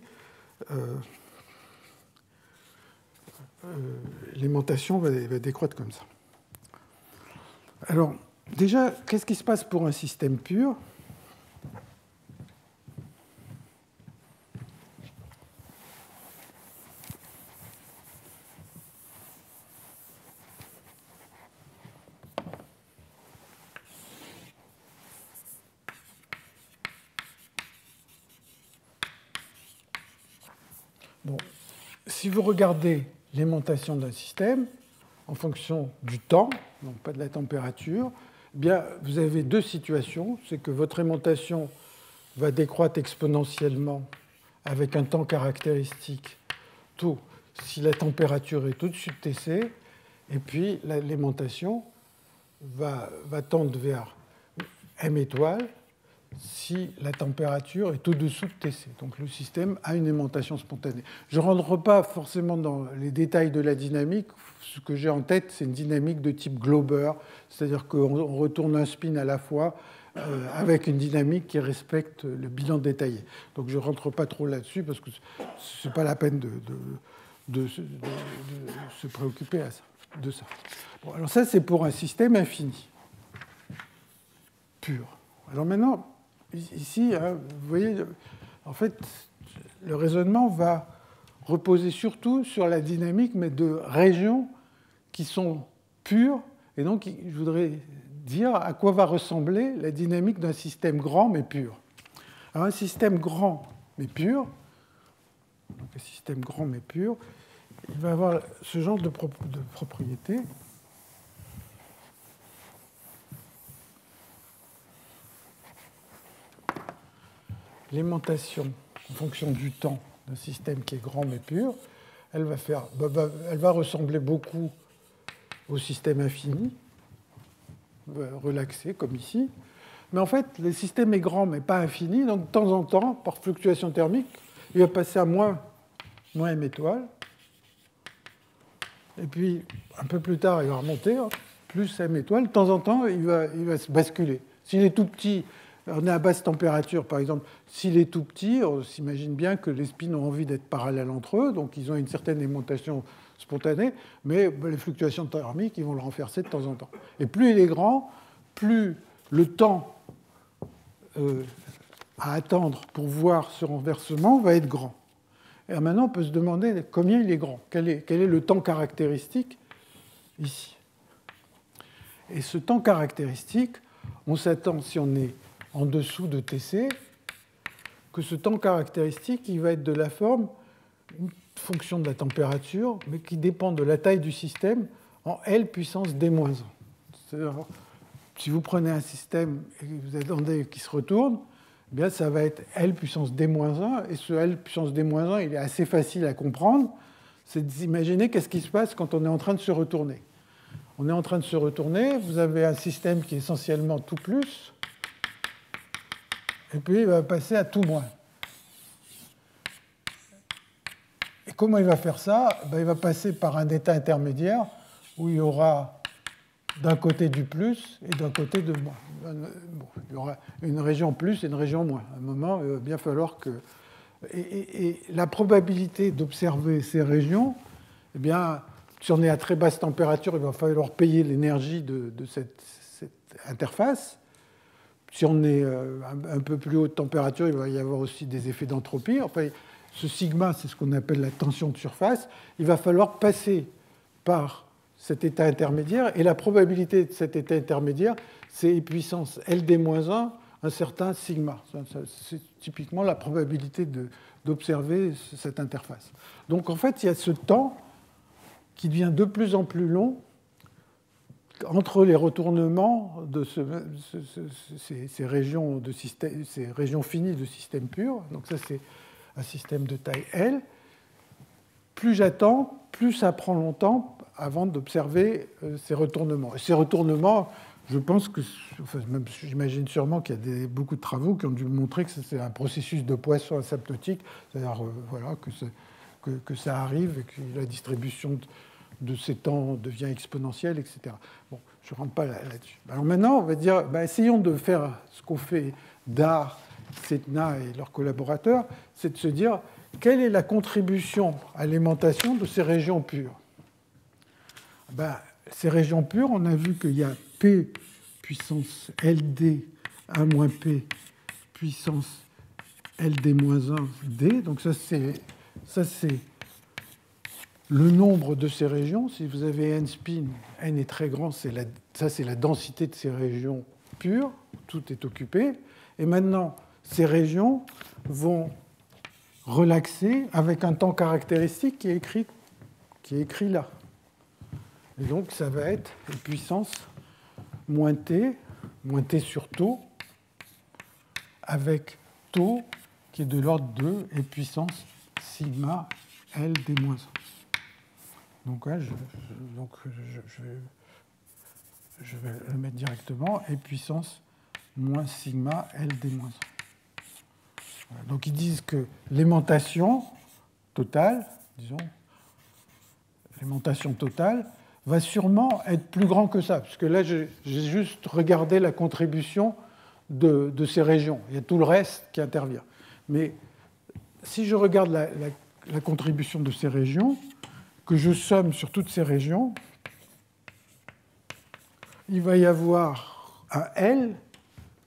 l'aimantation va décroître comme ça. Alors, déjà, qu'est-ce qui se passe pour un système pur ? Bon, si vous regardez l'aimantation d'un système en fonction du temps, donc pas de la température, eh bien, vous avez deux situations. C'est que votre aimantation va décroître exponentiellement avec un temps caractéristique tôt si la température est au-dessus de Tc, et puis l'aimantation va tendre vers m étoile si la température est au-dessous de Tc. Donc le système a une aimantation spontanée. Je ne rentre pas forcément dans les détails de la dynamique. Ce que j'ai en tête, c'est une dynamique de type Glauber, c'est-à-dire qu'on retourne un spin à la fois avec une dynamique qui respecte le bilan détaillé. Donc je ne rentre pas trop là-dessus parce que ce n'est pas la peine de se préoccuper de ça. Bon, alors ça, c'est pour un système infini, pur. Alors maintenant, ici, hein, vous voyez, en fait, le raisonnement va reposer surtout sur la dynamique, mais de régions qui sont pures. Et donc, je voudrais dire à quoi va ressembler la dynamique d'un système grand, mais pur. Alors, un système grand, mais pur, donc un système grand, mais pur, il va avoir ce genre de propriétés. L'aimantation en fonction du temps d'un système qui est grand mais pur, elle va ressembler beaucoup au système infini, relaxé comme ici. Mais en fait, le système est grand mais pas infini, donc de temps en temps, par fluctuation thermique, il va passer à moins m étoile. Et puis, un peu plus tard, il va remonter, plus m étoile. De temps en temps, il va se basculer. S'il est tout petit, on est à basse température, par exemple. S'il est tout petit, on s'imagine bien que les spins ont envie d'être parallèles entre eux, donc ils ont une certaine aimantation spontanée, mais les fluctuations thermiques, ils vont le renverser de temps en temps. Et plus il est grand, plus le temps à attendre pour voir ce renversement va être grand. Et maintenant, on peut se demander combien il est grand, quel est le temps caractéristique ici. Et ce temps caractéristique, on s'attend, si on est en dessous de Tc, que ce temps caractéristique, il va être de la forme, une fonction de la température, mais qui dépend de la taille du système en L puissance D-1. C'est-à-dire, si vous prenez un système et que vous attendez qu'il se retourne, eh bien, ça va être L puissance D-1, et ce L puissance D-1, il est assez facile à comprendre. C'est d'imaginer qu'est-ce qui se passe quand on est en train de se retourner. On est en train de se retourner, vous avez un système qui est essentiellement tout plus, et puis il va passer à tout moins. Et comment il va faire ça? Il va passer par un état intermédiaire où il y aura d'un côté du plus et d'un côté de moins. Bon, il y aura une région plus et une région moins. À un moment, il va bien falloir que... Et la probabilité d'observer ces régions, eh bien, si on est à très basse température, il va falloir payer l'énergie de cette interface. Si on est un peu plus haute température, il va y avoir aussi des effets d'entropie. Enfin, ce sigma, c'est ce qu'on appelle la tension de surface. Il va falloir passer par cet état intermédiaire, et la probabilité de cet état intermédiaire, c'est puissance LD-1, un certain sigma. C'est typiquement la probabilité d'observer cette interface. Donc en fait, il y a ce temps qui devient de plus en plus long entre les retournements de ces régions finies de système pur. Donc ça, c'est un système de taille L. Plus j'attends, plus ça prend longtemps avant d'observer ces retournements. Et ces retournements, je pense que, enfin, même j'imagine sûrement qu'il y a beaucoup de travaux qui ont dû montrer que c'est un processus de Poisson asymptotique, c'est-à-dire voilà, que ça arrive et que la distribution de ces temps devient exponentielle, etc. Bon, je ne rentre pas là-dessus. Alors maintenant, on va dire, essayons de faire ce qu'ont fait Dar, Sedna et leurs collaborateurs, c'est de se dire quelle est la contribution à l'aimantation de ces régions pures. Ces régions pures, on a vu qu'il y a P puissance LD 1 moins P puissance LD moins 1 D. Donc ça c'est le nombre de ces régions. Si vous avez n spin, n est très grand, ça c'est la densité de ces régions pures, tout est occupé. Et maintenant, ces régions vont relaxer avec un temps caractéristique qui est écrit là. Et donc, ça va être puissance moins t sur tau, avec tau qui est de l'ordre de et puissance sigma L d moins 1. Donc, ouais, je vais le mettre directement, et puissance moins sigma L d moins 1. Voilà. Donc, ils disent que l'aimantation totale, disons, l'aimantation totale, va sûrement être plus grand que ça, parce que là, j'ai juste regardé la contribution de ces régions. Il y a tout le reste qui intervient. Mais si je regarde la contribution de ces régions, que je somme sur toutes ces régions, il va y avoir un L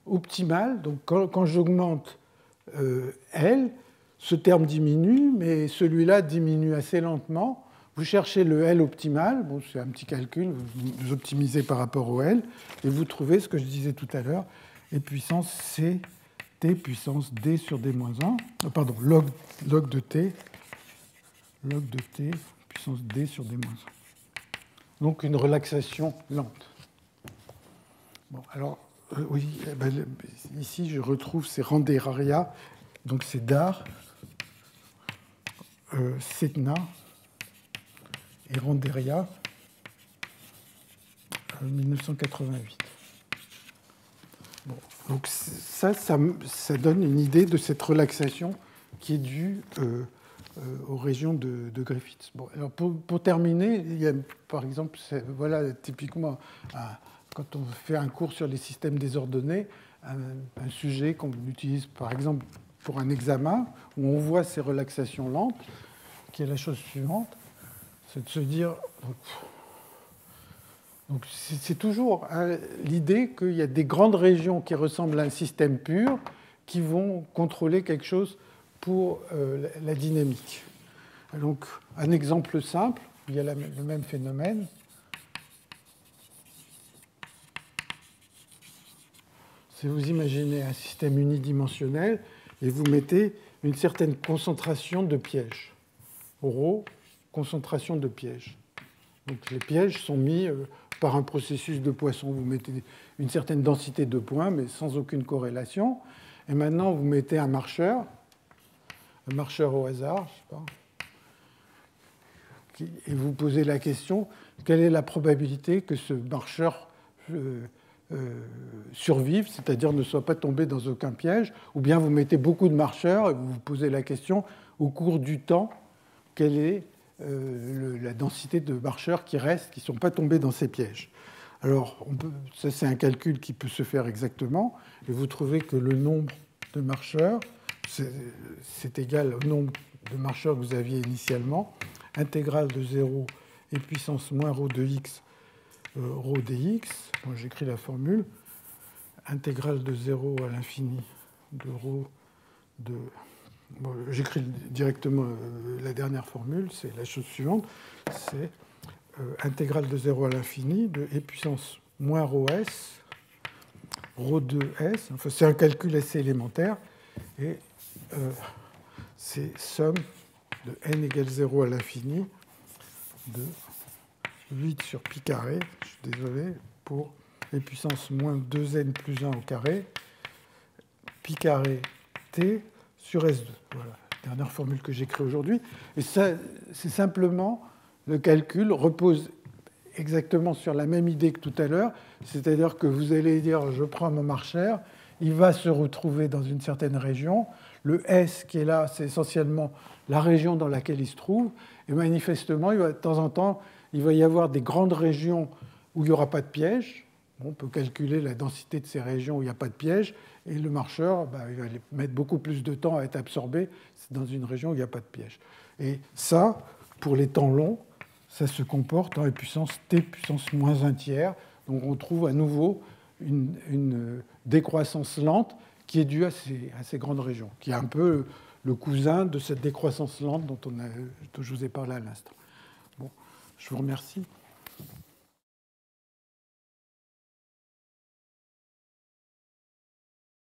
optimal. Donc quand j'augmente L, ce terme diminue, mais celui-là diminue assez lentement. Vous cherchez le L optimal, bon, c'est un petit calcul, vous optimisez par rapport au L, et vous trouvez ce que je disais tout à l'heure, et puissance C, T puissance D sur D-1, pardon, log de T puissance D sur D-1. Donc une relaxation lente. Bon, alors, oui, ici je retrouve ces Randeraria, donc c'est Dar, Sedna, et Randeria, 1988. Bon, donc ça donne une idée de cette relaxation qui est due aux régions de Griffith. Bon, alors pour terminer, il y a par exemple, voilà typiquement, quand on fait un cours sur les systèmes désordonnés, un sujet qu'on utilise par exemple pour un examen, où on voit ces relaxations lentes, qui est la chose suivante. C'est de se dire, donc c'est toujours l'idée qu'il y a des grandes régions qui ressemblent à un système pur qui vont contrôler quelque chose pour la dynamique. Donc un exemple simple, il y a le même phénomène. Si vous imaginez un système unidimensionnel et vous mettez une certaine concentration de pièges, ρ, concentration de pièges. Donc les pièges sont mis par un processus de Poisson. Vous mettez une certaine densité de points, mais sans aucune corrélation. Et maintenant, vous mettez un marcheur au hasard, je sais pas, et vous posez la question, quelle est la probabilité que ce marcheur survive, c'est-à-dire ne soit pas tombé dans aucun piège, ou bien vous mettez beaucoup de marcheurs et vous vous posez la question, au cours du temps, quelle est la densité de marcheurs qui restent, qui ne sont pas tombés dans ces pièges. Alors, ça c'est un calcul qui peut se faire exactement, et vous trouvez que le nombre de marcheurs, c'est égal au nombre de marcheurs que vous aviez initialement, intégrale de 0 et puissance moins ρ de x, ρ dx. Moi, j'écris la formule. Intégrale de 0 à l'infini de ρ de... Bon, j'écris directement la dernière formule, c'est la chose suivante. C'est intégrale de 0 à l'infini de e puissance moins ρs, ρ de s. Enfin, c'est un calcul assez élémentaire. Et c'est somme de n égale 0 à l'infini de 8 sur pi carré, je suis désolé, pour e puissance moins 2n plus 1 au carré, pi carré t sur S2. Voilà, dernière formule que j'écris aujourd'hui. Et ça, c'est simplement, le calcul repose exactement sur la même idée que tout à l'heure, c'est-à-dire que vous allez dire, je prends mon marcheur, il va se retrouver dans une certaine région. Le S qui est là, c'est essentiellement la région dans laquelle il se trouve. Et manifestement, de temps en temps, il va y avoir des grandes régions où il n'y aura pas de piège. On peut calculer la densité de ces régions où il n'y a pas de piège. Et le marcheur, il va mettre beaucoup plus de temps à être absorbé dans une région où il n'y a pas de piège. Et ça, pour les temps longs, ça se comporte en puissance t puissance moins 1 tiers. Donc on trouve à nouveau une décroissance lente qui est due à ces grandes régions, qui est un peu le cousin de cette décroissance lente dont je vous ai parlé à l'instant. Bon, je vous remercie.